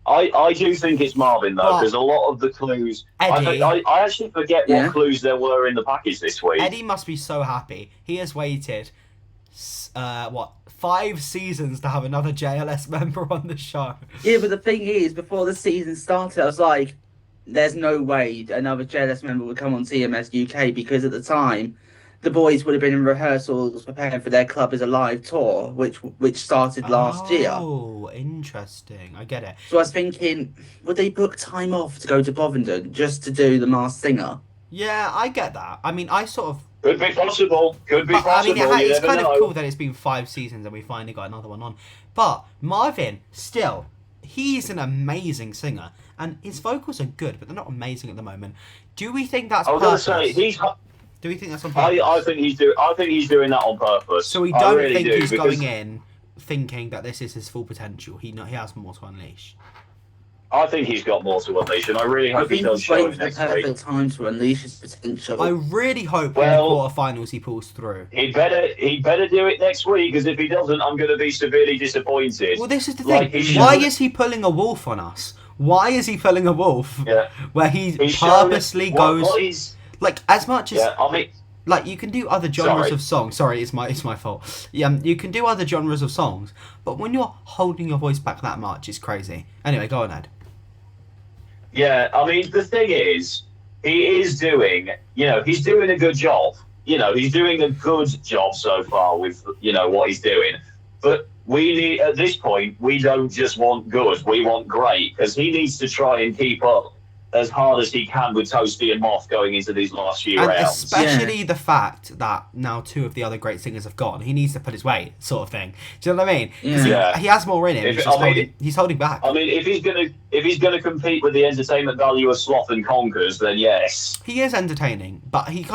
I do think it's Marvin, though, because a lot of the clues... Eddie, I actually forget what clues there were in the package this week. Eddie must be so happy. He has waited, 5 seasons to have another JLS member on the show. Yeah, but the thing is, before the season started, I was like, there's no way another JLS member would come on TMS UK, because at the time, the boys would have been in rehearsals preparing for their Club is Alive tour, which started last year. Oh, interesting. I get it. So I was thinking, would they book time off to go to Bovingdon just to do The Masked Singer? Yeah, I get that. I mean, I sort of... Could be possible. Could be possible. I mean, it's kind of cool that it's been 5 seasons and we finally got another one on. But Marvin, still, he's an amazing singer. And his vocals are good, but they're not amazing at the moment. Do we think that's purpose? I was going to say, do we think that's on purpose? I think he's doing that on purpose. So we don't think he's going in thinking that this is his full potential. He has more to unleash. I think he's got more to unleash, and I really hope he does show it next week. Perfect time to unleash his potential. I really hope in the quarterfinals he pulls through. He better do it next week, because if he doesn't, I'm going to be severely disappointed. Well, this is the thing. Why is he pulling a wolf on us? Why is he pulling a wolf? Yeah. Where he purposely goes like as much as like you can do other genres of songs. Sorry, it's my fault. You can do other genres of songs, but when you're holding your voice back that much, it's crazy. Anyway, go on, Ed. Yeah, I mean, the thing is, he's doing a good job. He's doing a good job so far with, what he's doing. But at this point, we don't just want good, we want great, because he needs to try and keep up as hard as he can with Toasty and Moth going into these last few rounds. Especially the fact that now 2 of the other great singers have gone. He needs to put his weight, sort of thing. Do you know what I mean? Yeah. He has more in him. He's holding back. I mean, if he's gonna compete with the entertainment value of Sloth and Conkers, then yes. He is entertaining, but he's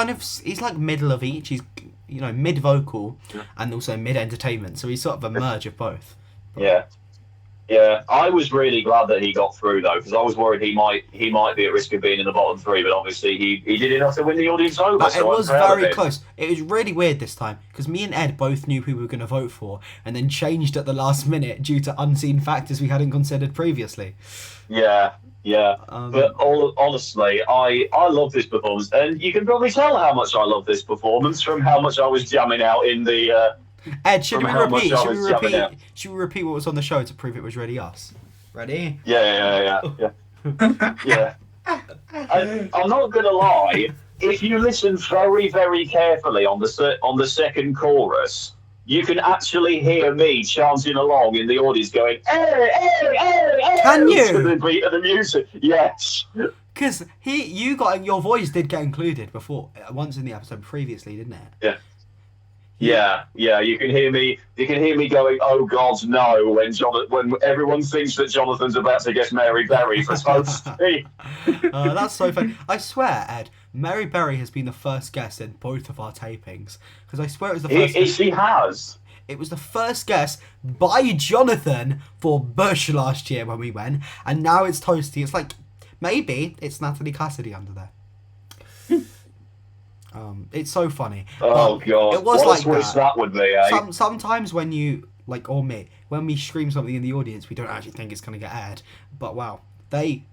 like middle of each. He's mid vocal and also mid entertainment. So he's sort of a merge of both. Yeah. Yeah, I was really glad that he got through, though, because I was worried he might be at risk of being in the bottom 3, but obviously he did enough to win the audience over. But it was very close. It was really weird this time, because me and Ed both knew who we were going to vote for, and then changed at the last minute due to unseen factors we hadn't considered previously. Yeah. But honestly, I love this performance, and you can probably tell how much I love this performance from how much I was jamming out in the... Ed, should we repeat what was on the show to prove it was really us? Ready? Yeah. Yeah. I'm not gonna lie. If you listen very, very carefully on the second chorus, you can actually hear me chanting along in the audience, going, "Hey, hey, hey, hey!" Can you? To the beat of the music. Yes. Because your voice did get included before once in the episode previously, didn't it? Yeah. You can hear me going, "Oh God, no!" When everyone thinks that Jonathan's about to guess Mary Berry for Toasty. That's so funny. I swear, Ed, Mary Berry has been the first guest in both of our tapings, because I swear it was the first. She has. It was the first guest by Jonathan for Bush last year when we went, and now it's Toasty. It's like maybe it's Natalie Cassidy under there. It's so funny. Oh God! It was what like a switch that would be. Eh? Sometimes when you or me, when we scream something in the audience, we don't actually think it's going to get aired. But wow, they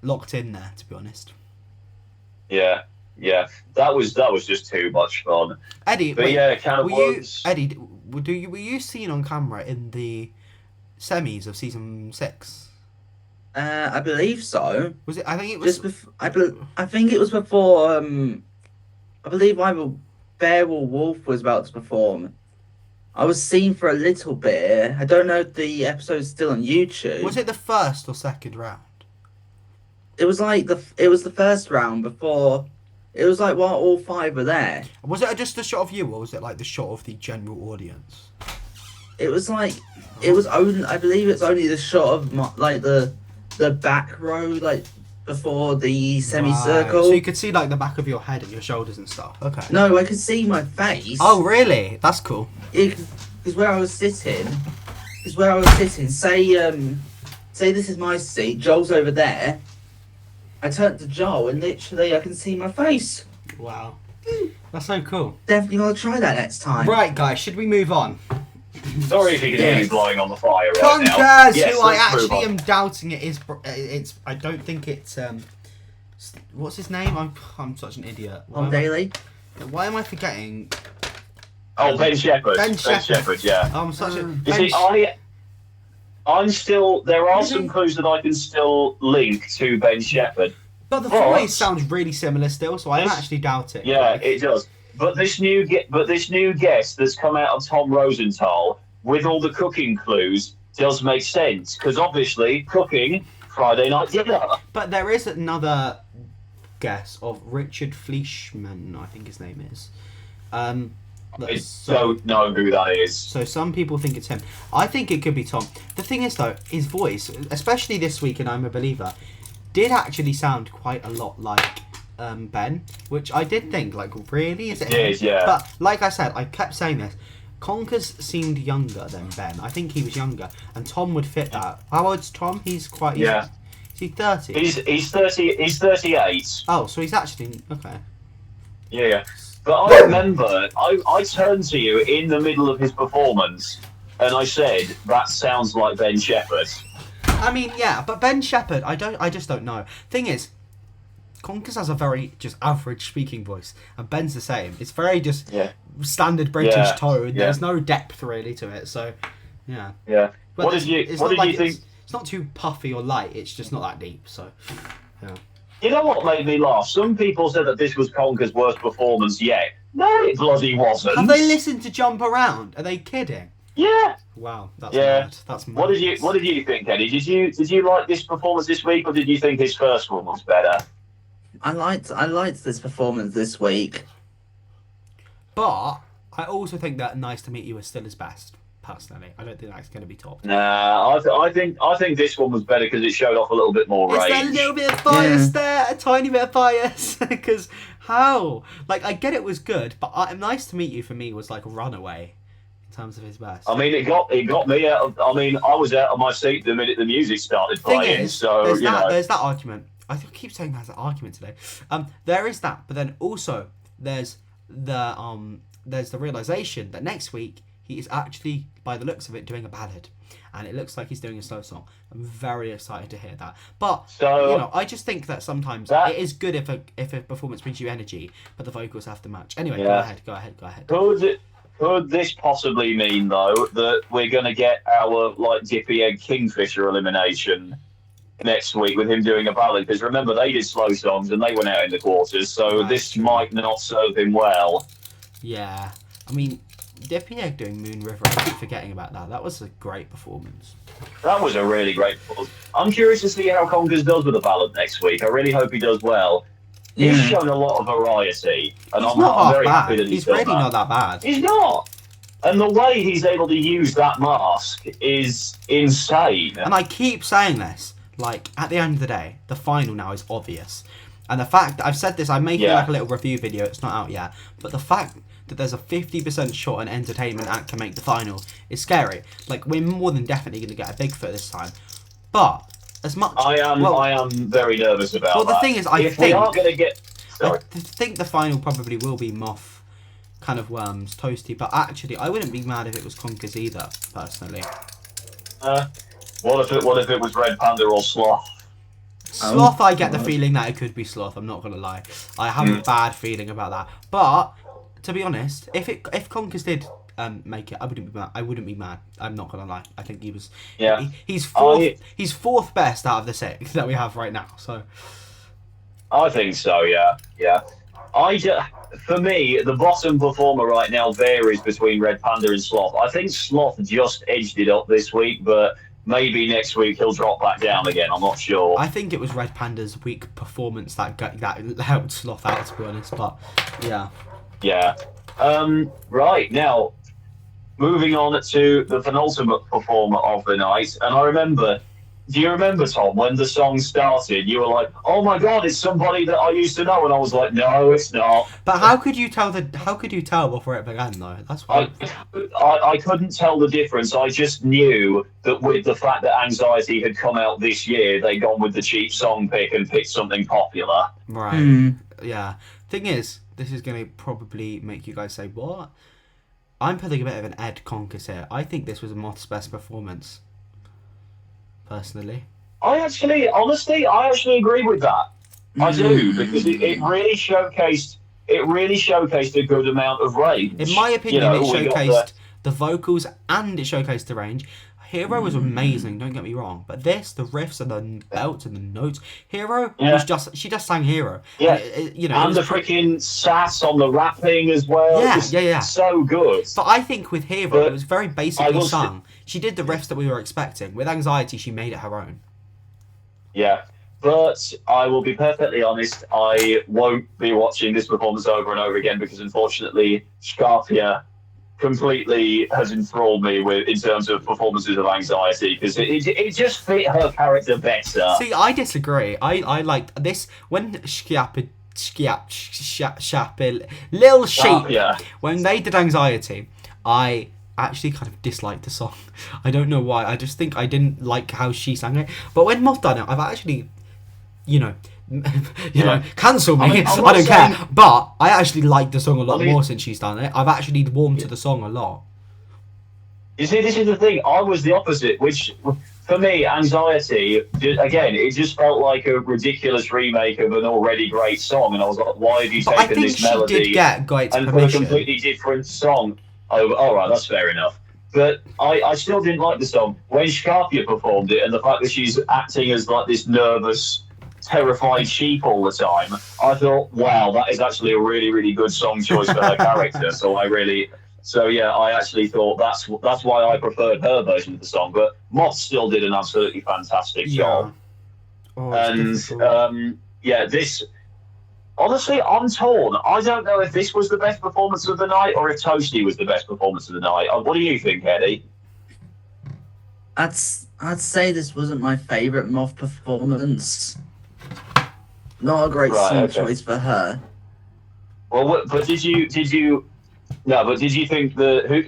locked in there, to be honest. Yeah. Yeah, that was just too much fun. Eddie, But wait, yeah, Can of were Worms. Eddie, were you seen on camera in the semis of season 6? I believe so. Was it? I think it was. I think it was before. I believe either Beowulf Wolf was about to perform. I was seen for a little bit. I don't know if the episode's still on YouTube. Was it the first or second round? It was like it was the first round before. It was like while all 5 were there. Was it just a shot of you, or was it like the shot of the general audience? It was like it was only. I believe it's only the shot of like the back row, like before the semicircle. Right. So you could see like the back of your head and your shoulders and stuff. Okay. No, I could see my face. Oh really? That's cool. Because where I was sitting, say this is my seat. Joel's over there. I turned to Joel and literally I can see my face. Wow. That's so cool. Definitely want to try that next time. Right, guys, should we move on? Sorry if you can hear me blowing on the fire right Conkers, now. Yes, who I let's move actually on. am doubting it's. I don't think it's. What's his name? I'm such an idiot. On Daily. Why am I forgetting? Oh, Ben Shepherd. Ben Shepherd. Yeah. I'm such a. You see, I'm still. There are some clues that I can still link to Ben Shepherd. But the voice sounds really similar still, so I'm actually doubting. Yeah, it does. But this new guest that's come out of Tom Rosenthal with all the cooking clues does make sense because obviously cooking Friday night dinner. But there is another guess of Richard Fleischman, I think his name is. I don't know who that is. So some people think it's him. I think it could be Tom. The thing is though, his voice, especially this week in I'm a Believer, did actually sound quite a lot like Ben, which I did think, like, really? Is it him? Yeah. But like I said, I kept saying this. Conkers seemed younger than Ben. I think he was younger, and Tom would fit that. How old's Tom? He's quite. Is he 30? He's 30. He's 38. Oh, so he's actually okay. Yeah. But I remember, I turned to you in the middle of his performance, and I said, "That sounds like Ben Shepherd." I mean, yeah, but Ben Shepherd, I just don't know. Thing is, Conkers has a very just average speaking voice, and Ben's the same. It's very just standard British tone. Yeah. There's no depth really to it. So, yeah. Yeah. But What did you think? It's not too puffy or light. It's just not that deep. So, yeah. You know what made me laugh? Some people said that this was Conker's worst performance yet. No, it bloody wasn't. Have they listened to Jump Around? Are they kidding? Yeah. Wow, that's mad. That's mad. What did you think, Eddie? Did you like this performance this week, or did you think his first one was better? I liked this performance this week. But I also think that Nice to Meet You is still his best. Personally, I don't think that's going to be topped. Nah, I think this one was better because it showed off a little bit more range. Is there a little bit of bias there? A tiny bit of bias? Because how? Like, I get it was good, but Nice to Meet You for me was like a runaway in terms of his best. I mean, it got me out of. I mean, I was out of my seat the minute the music started playing. There's that argument. I keep saying that's an argument today. There is that, but then also there's the realization that next week he is actually, by the looks of it, doing a ballad, and it looks like he's doing a slow song. I'm very excited to hear that. But I just think that sometimes it is good if a performance brings you energy, but the vocals have to match. Anyway, go ahead. Could this possibly mean though that we're going to get our Dippy Egg Kingfisher elimination next week with him doing a ballad? Because remember, they did slow songs and they went out in the quarters, so this might not serve him well. Yeah, I mean, Dippy Egg doing Moon River, I keep forgetting about that. That was a great performance. That was a really great performance. I'm curious to see how Conkers does with the ballad next week. I really hope he does well. He's shown a lot of variety, and I'm very happy that he's really not that bad. He's not. And the way he's able to use that mask is insane. And I keep saying this, like, at the end of the day, the final now is obvious. And the fact that I've said this, I'm making like a little review video, it's not out yet, but the fact that there's a 50% shot an entertainment act can make the final is scary. Like, we're more than definitely going to get a Bigfoot this time. But as much I am very nervous about that. Well, the thing is, I think we are going to get. I think the final probably will be Moth, kind of Worms, Toasty. But actually, I wouldn't be mad if it was Conkers either, personally. What if it was Red Panda or Sloth? Sloth, I get the feeling that it could be Sloth. I'm not gonna lie. I have a bad feeling about that. But to be honest, if Conkers did make it, I wouldn't be mad. I'm not gonna lie. I think he was. Yeah. He's fourth. He's fourth best out of the 6 that we have right now. So. I think so. Yeah. For me, the bottom performer right now varies between Red Panda and Sloth. I think Sloth just edged it up this week, but maybe next week he'll drop back down again. I'm not sure. I think it was Red Panda's weak performance that helped Sloth out, to be honest. But yeah. Yeah. Right now, moving on to the penultimate performer of the night, and I remember. Do you remember, Tom, when the song started, you were like, "Oh my God, it's somebody that I used to know," and I was like, "No, it's not." But how could you tell before it began, though? That's why I couldn't tell the difference. I just knew that with the fact that Anxiety had come out this year, they'd gone with the cheap song pick and picked something popular. Right. Yeah. Thing is, this is going to probably make you guys say, "What?" I'm putting a bit of an Ed Conkers here. I think this was Moth's best performance. Personally, I actually agree with that. I do, because it really showcased a good amount of range. In my opinion, it showcased the vocals and it showcased the range. Hero was amazing, don't get me wrong, but the riffs and the belts and the notes. Hero was she just sang Hero. Yeah, and the freaking sass on the rapping as well. Yeah. So good. But I think with Hero, it was very basically sung. She did the riffs that we were expecting. With Anxiety, she made it her own. Yeah, but I will be perfectly honest, I won't be watching this performance over and over again because unfortunately, Scarpia completely has enthralled me in terms of performances of Anxiety because it just fit her character better. See, I disagree. I liked this when Lil Sheep, when they did Anxiety, I actually kind of disliked the song. I don't know why. I just think I didn't like how she sang it. But when Moth done it, I've actually, cancel me. I don't care. But I actually like the song a lot more since she's done it. I've actually warmed to the song a lot. You see, this is the thing. I was the opposite, which for me, Anxiety, again, it just felt like a ridiculous remake of an already great song. And I was like, why have you taken this melody and put a completely different song? Oh, all right, that's fair enough. But I still didn't like the song. When Scarpia performed it and the fact that she's acting as like this nervous, terrified sheep all the time, I thought, wow, that is actually a really, really good song choice for her character. I actually thought that's why I preferred her version of the song. But Moth still did an absolutely fantastic job. This... Honestly, I'm torn. I don't know if this was the best performance of the night or if Toasty was the best performance of the night. What do you think, Eddie? I'd say this wasn't my favourite Moth performance. Not a great song choice for her. Well, but did you think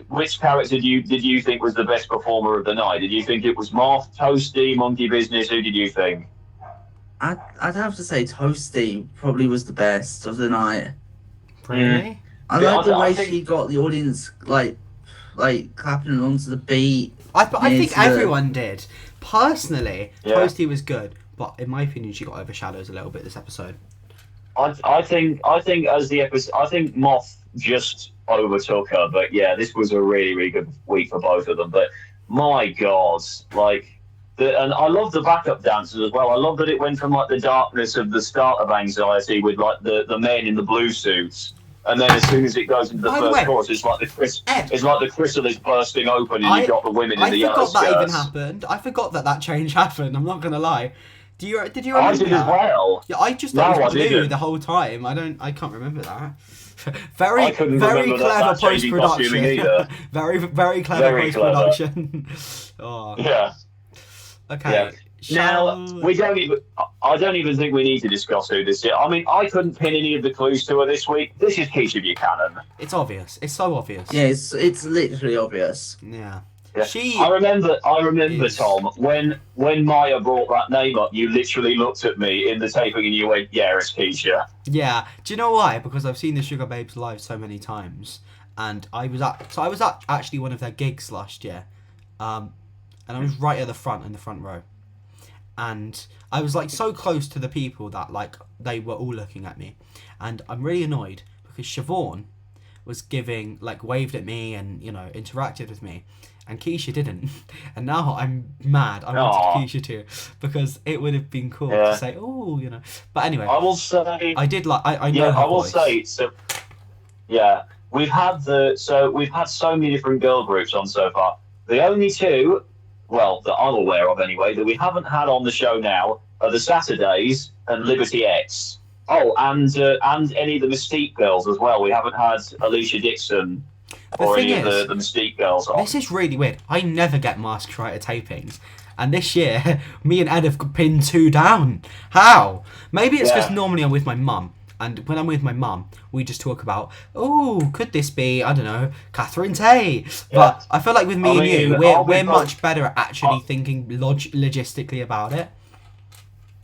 which character did you think was the best performer of the night? Did you think it was Moth, Toasty, Monkey Business? Who did you think? I'd have to say Toasty probably was the best of the night. Really? I like the way she got the audience like clapping along to the beat. I think everyone did. Personally, Toasty was good, but in my opinion, she got overshadowed a little bit this episode. I think as the episode, I think Moth just overtook her, but yeah, this was a really, really good week for both of them. But my God, and I love the backup dancers as well. I love that it went from like the darkness of the start of Anxiety with like the men in the blue suits, and then as soon as it goes into the first chorus, it's like the chrysalis bursting open, and you've got the women in the yellow skirts. I forgot that even happened. I forgot that change happened. I'm not gonna lie. Did you remember I did that? As well. Yeah, I just thought it was blue the whole time. I can't remember that. Very clever post production. very clever post production. Oh. Yeah. Okay. Yeah. I don't even think we need to discuss who this is. I mean, I couldn't pin any of the clues to her this week. This is Keisha Buchanan. It's obvious. It's so obvious. Yeah, it's literally obvious. Yeah. I remember, Tom, when Maya brought that name up, you literally looked at me in the taping and you went, "Yeah, it's Keisha." Yeah. Do you know why? Because I've seen the Sugar Babes live so many times, and I was at actually one of their gigs last year, and I was right at the front in the front row, and I was like so close to the people that like they were all looking at me, and I'm really annoyed because Siobhan was giving like waved at me and interacted with me, and Keisha didn't, and now I'm mad. I wanted Keisha to, because it would have been cool to say, oh, But anyway, I will say I did like I know her I will voice. say so. Yeah, we've had so many different girl groups on so far. The only two, well, that I'm aware of anyway, that we haven't had on the show now are the Saturdays and Liberty X. Oh, and any of the Mystique girls as well. We haven't had Alicia Dixon or any of the Mystique girls on. This is really weird. I never get Masked Writer tapings. And this year, me and Ed have pinned 2 down. How? Maybe it's because normally I'm with my mum. And when I'm with my mum, we just talk about, oh, could this be, I don't know, Catherine Tay? But I feel like with me and you, we're much better at actually thinking logistically about it.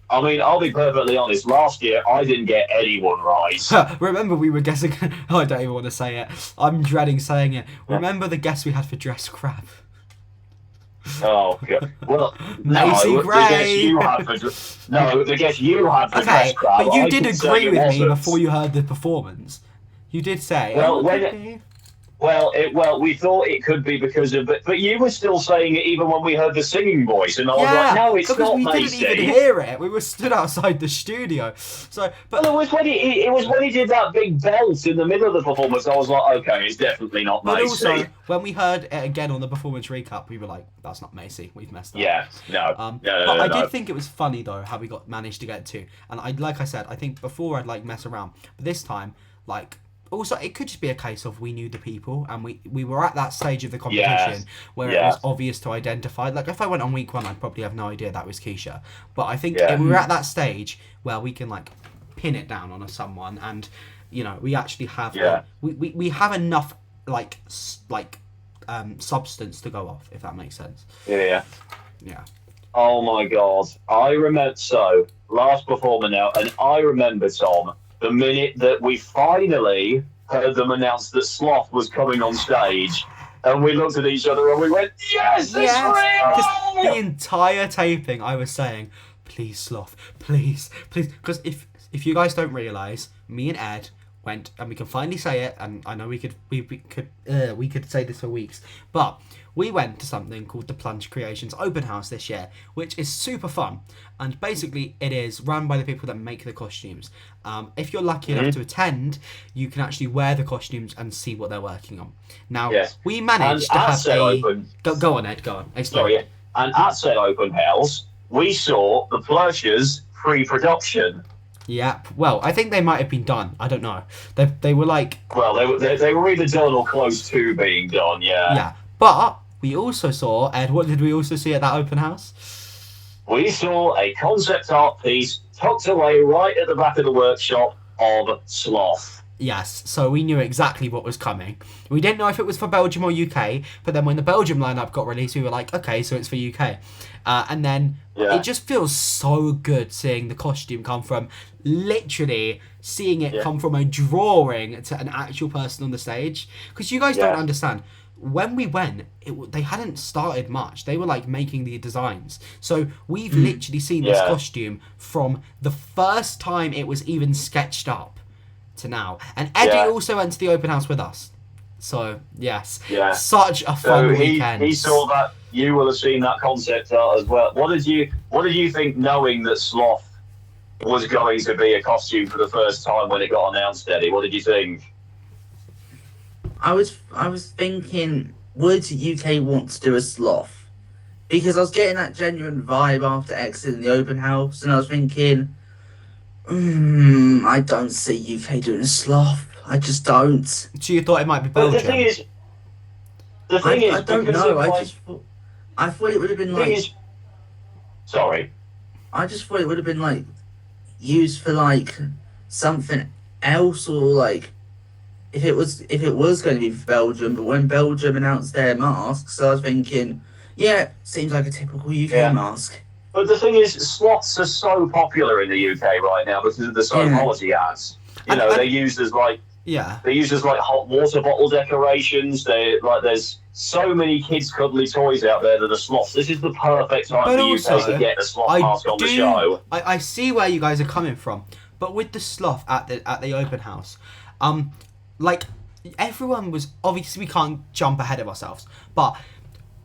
I mean, I'll be perfectly honest. Last year, I didn't get anyone right. Remember we were guessing... I don't even want to say it. I'm dreading saying it. Remember the guess we had for Dress Crab? Oh, God. Well, Macy Gray. The guess you had for Dress Crab. But you did agree with me before you heard the performance. You did say... Well, we thought it could be because of it, but you were still saying it even when we heard the singing voice, and I was like, no, it's not Macy. We didn't even hear it. We were stood outside the studio. It was when he did that big belt in the middle of the performance. I was like, okay, it's definitely not Macy. But also, when we heard it again on the performance recap, we were like, that's not Macy. We've messed up. Yeah, no. But I did think it was funny though how we managed to get 2, and like I said, I think before I'd like mess around, but this time like. Also, it could just be a case of we knew the people, and we were at that stage of the competition where it was obvious to identify. Like, if I went on week 1, I'd probably have no idea that was Keisha. But I think we were at that stage where we can, like, pin it down on someone, and, we actually have... we have enough, substance to go off, if that makes sense. Yeah. Oh, my God. I remember... So, last performer now, and I remember, Tom... The minute that we finally heard them announce that Sloth was coming on stage, and we looked at each other and we went, yes, it's real! Just the entire taping, I was saying, please, Sloth, please. Because if you guys don't realise, me and Ed went, and we can finally say it, and I know we could say this for weeks, but we went to something called the Plunge Creations Open House this year, which is super fun. And basically, it is run by the people that make the costumes. If you're lucky enough to attend, you can actually wear the costumes and see what they're working on. Now, we managed to have Go on, Ed, go on. Explain. Sorry, and at said open house, we saw the Plushers pre-production. Yeah, well, I think they might have been done. I don't know. They were like... Well, they were either done or close to being done, Yeah, but... We also saw, Ed, what did we also see at that open house? We saw a concept art piece tucked away right at the back of the workshop of Sloth. Yes, so we knew exactly what was coming. We didn't know if it was for Belgium or UK, but then when the Belgium lineup got released, we were like, okay, so it's for UK. And then it just feels so good seeing the costume come from, literally seeing it come from a drawing to an actual person on the stage. Because you guys don't understand. When we went, they hadn't started much. They were like making the designs. So we've literally seen this costume from the first time it was even sketched up to now. And Eddie also went to the open house with us. So, yes. Such a fun weekend. He saw that. You will have seen that concept art as well. What did you think knowing that Sloth was going to be a costume for the first time when it got announced, Eddie? What did you think? I was thinking, would UK want to do a Sloth? Because I was getting that genuine vibe after exiting the open house, and I was thinking, I don't see UK doing a Sloth. I just don't. So you thought it might be Belgium? But the thing is, I don't know. I thought it would have been like. Sorry. I just thought it would have been like used for like something else, or like. If it was going to be for Belgium, but when Belgium announced their masks, I was thinking, seems like a typical UK mask. But the thing is, sloths are so popular in the UK right now because of the Scientology ads. They're used as like Yeah. They use as like hot water bottle decorations. There's so many kids' cuddly toys out there that are sloths. This is the perfect time But for also, UK to get a sloth mask on the show. I see where you guys are coming from, but with the sloth at the open house, like everyone was obviously, we can't jump ahead of ourselves, but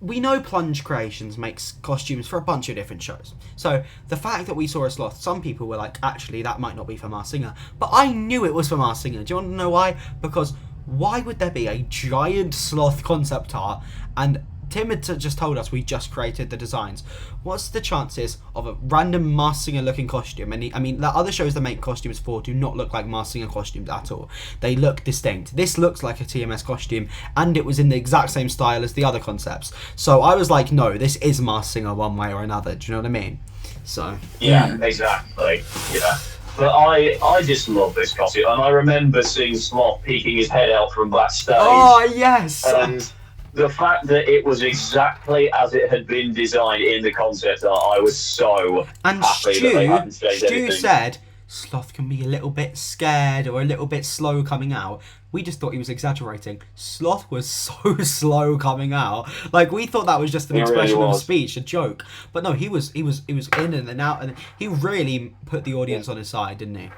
we know Plunge Creations makes costumes for a bunch of different shows. So the fact that we saw a sloth, some people were like, actually, that might not be for Masked Singer. But I knew it was for Masked Singer. Do you want to know why? Because why would there be a giant sloth concept art? And Tim had just told us we just created the designs. What's the chances of a random Masked Singer looking costume? And I mean, the other shows that make costumes for do not look like Masked Singer costumes at all. They look distinct. This looks like a TMS costume, and it was in the exact same style as the other concepts. So I was like, no, this is Masked Singer one way or another. Do you know what I mean? So yeah, exactly. Yeah. But I just love this costume, and I remember seeing Sloth peeking his head out from backstage. Oh yes. And the fact that it was exactly as it had been designed in the concept art, I was so happy that they hadn't changed anything. Stu said Sloth can be a little bit scared or a little bit slow coming out. We just thought he was exaggerating. Sloth was so slow coming out. Like, we thought that was just an expression of speech, a joke. But no, he was in and then out, and he really put the audience on his side, didn't he?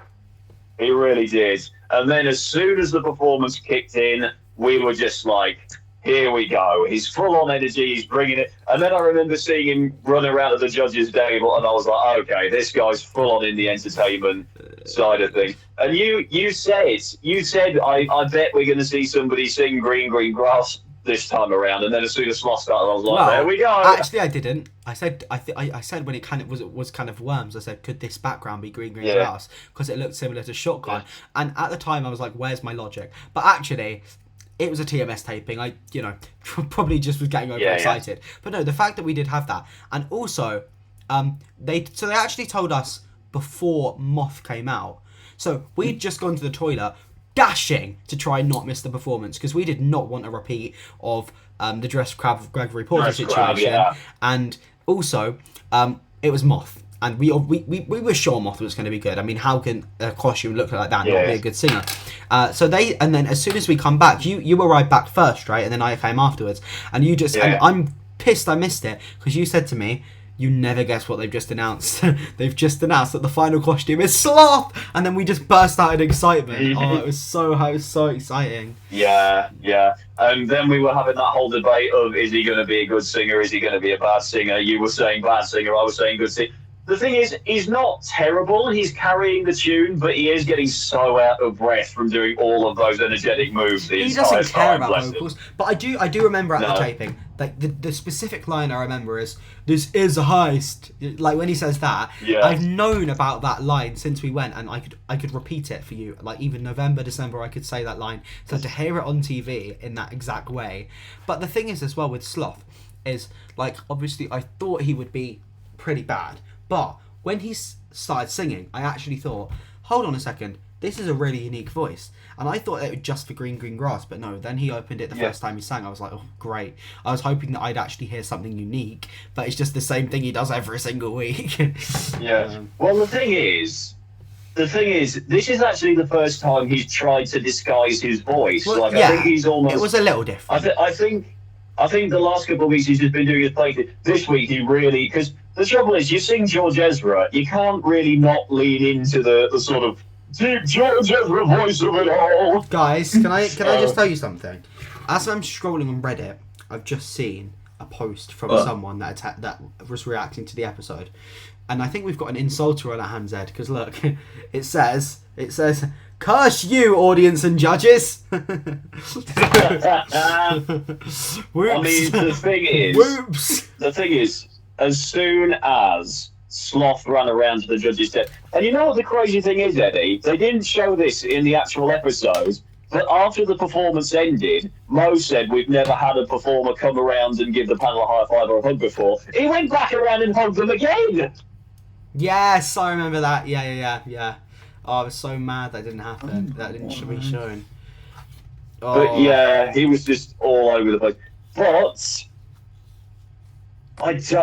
He really did. And then as soon as the performance kicked in, we were just like, here we go. He's full on energy. He's bringing it. And then I remember seeing him run around at the judges' table, and I was like, okay, this guy's full on in the entertainment side of things. And you said, I bet we're going to see somebody sing Green Green Grass this time around. And then as soon as Sloth started, I was like, there we go. Actually, I didn't. I said when it kind of was kind of worms, I said, could this background be Green Green Grass? Because it looked similar to Shotgun. Yeah. And at the time, I was like, where's my logic? But actually, it was a TMS taping. I, probably just was getting overexcited. Yeah. But no, the fact that we did have that, and also, they actually told us before Moth came out. So we'd just gone to the toilet, dashing to try and not miss the performance, because we did not want a repeat of the Dress Crab Gregory Porter situation. And also, it was Moth. And we were sure Moth was going to be good. I mean, how can a costume look like that and not be a good singer? And then as soon as we come back, you arrived back first, right? And then I came afterwards. And you just, and I'm pissed I missed it, because you said to me, you never guess what they've just announced. They've just announced that the final costume is Sloth! And then we just burst out in excitement. Oh, it was so exciting. Yeah. And then we were having that whole debate of, is he going to be a good singer? Is he going to be a bad singer? You were saying bad singer, I was saying good singer. The thing is, he's not terrible. He's carrying the tune, but he is getting so out of breath from doing all of those energetic moves the entire time. He doesn't care about vocals. But I do remember at the taping, like the specific line I remember is, "This is a heist." Like when he says that, I've known about that line since we went, and I could repeat it for you. Like even November, December, I could say that line. So to hear it on TV in that exact way. But the thing is, as well with Sloth, is like obviously I thought he would be pretty bad. But when he started singing, I actually thought, hold on a second, this is a really unique voice. And I thought it was just for Green Green Grass, but no, then he opened it the first time he sang. I was like, oh, great. I was hoping that I'd actually hear something unique, but it's just the same thing he does every single week. Well, the thing is, this is actually the first time he's tried to disguise his voice. Well, I think he's almost... It was a little different. I think the last couple of weeks he's just been doing his plaything. This week he really... Because the trouble is, you sing George Ezra, you can't really not lean into the sort of deep George Ezra voice of it all. Guys, can I just tell you something? As I'm scrolling on Reddit, I've just seen a post from someone that was reacting to the episode. And I think we've got an insulter on our hands, Ed, because look, it says, curse you, audience and judges! I mean, the thing is, as soon as Sloth ran around to the judges' desk, and you know what the crazy thing is, Eddie? They didn't show this in the actual episode, but after the performance ended, Mo said we've never had a performer come around and give the panel a high five or a hug before. He went back around and hugged them again! Yes, I remember that. Yeah. Oh, I was so mad that didn't happen. That didn't be shown. Oh. But yeah, he was just all over the place. But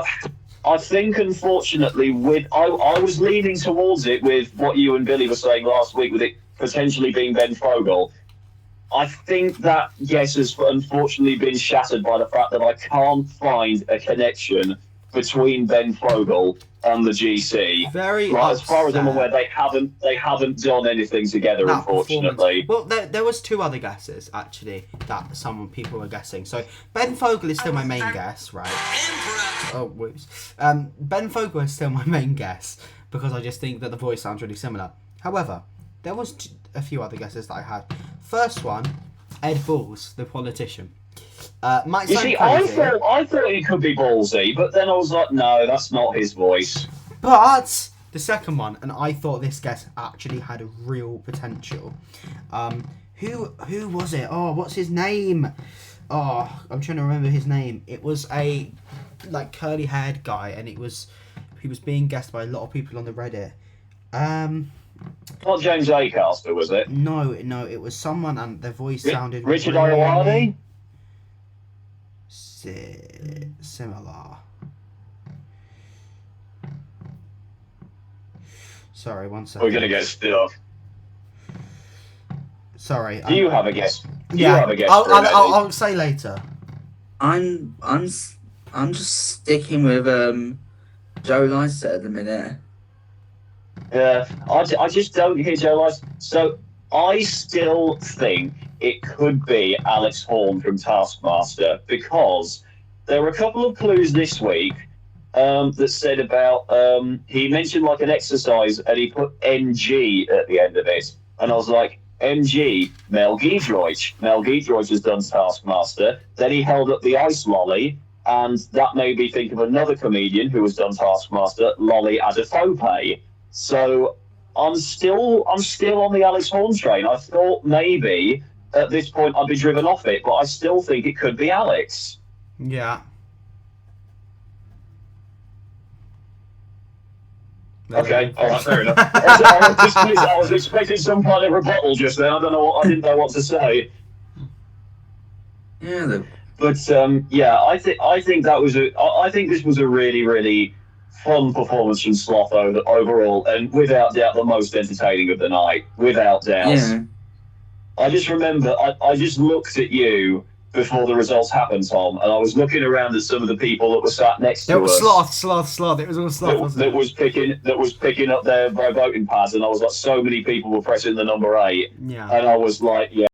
I think, unfortunately, I was leaning towards it with what you and Billy were saying last week, with it potentially being Ben Fogle. I think that guess has unfortunately been shattered by the fact that I can't find a connection between Ben Fogle and the GC. Very like, as far as I'm aware, upset. they haven't done anything together, That unfortunately. Well, there was two other guesses actually that some people were guessing. So Ben Fogle is still my main guess, right? Oh, whoops. Ben Fogle is still my main guess because I just think that the voice sounds really similar. However, there was a few other guesses that I had. First one, Ed Balls, the politician. Might You sound see, crazy, I thought it could be ballsy, but then I was like, no, that's not his voice. but the second one, and I thought this guess actually had a real potential. Who was it? Oh, what's his name? Oh, I'm trying to remember his name. It was a like curly haired guy, and he was being guessed by a lot of people on the Reddit. Not James Acaster, was it? No, it was someone, and their voice sounded Richard really Ayoade? similar. Sorry, one second. We're gonna get stuck. Sorry. Do you have a guess? Do you Yeah, have a guess? I'll say later. I'm just sticking with Joe Lycett at the minute. Yeah, I just don't hear Joe Lycett. So I still think it could be Alex Horn from Taskmaster because there were a couple of clues this week that said about he mentioned like an exercise and he put NG at the end of it, and I was like, MG, Mel Giedroyc. Mel Giedroyc has done Taskmaster. Then he held up the ice lolly, and that made me think of another comedian who has done Taskmaster, Lolly Adefope. So I'm still on the Alex Horn train. I thought maybe at this point I'd be driven off it, but I still think it could be Alex. Yeah. Okay, all right, fair enough. I was expecting some kind of rebuttal just then. I didn't know what to say. Yeah, But yeah, I think this was a really, really fun performance from Sloth overall, and without doubt the most entertaining of the night, without doubt. yeah. I just remember, I just looked at you before the results happened, Tom, and I was looking around at some of the people that were sat next to us. It was sloth. It was all sloth, wasn't it? That was picking up their voting pads, and I was like, so many people were pressing the number 8, Yeah. and I was like, yeah.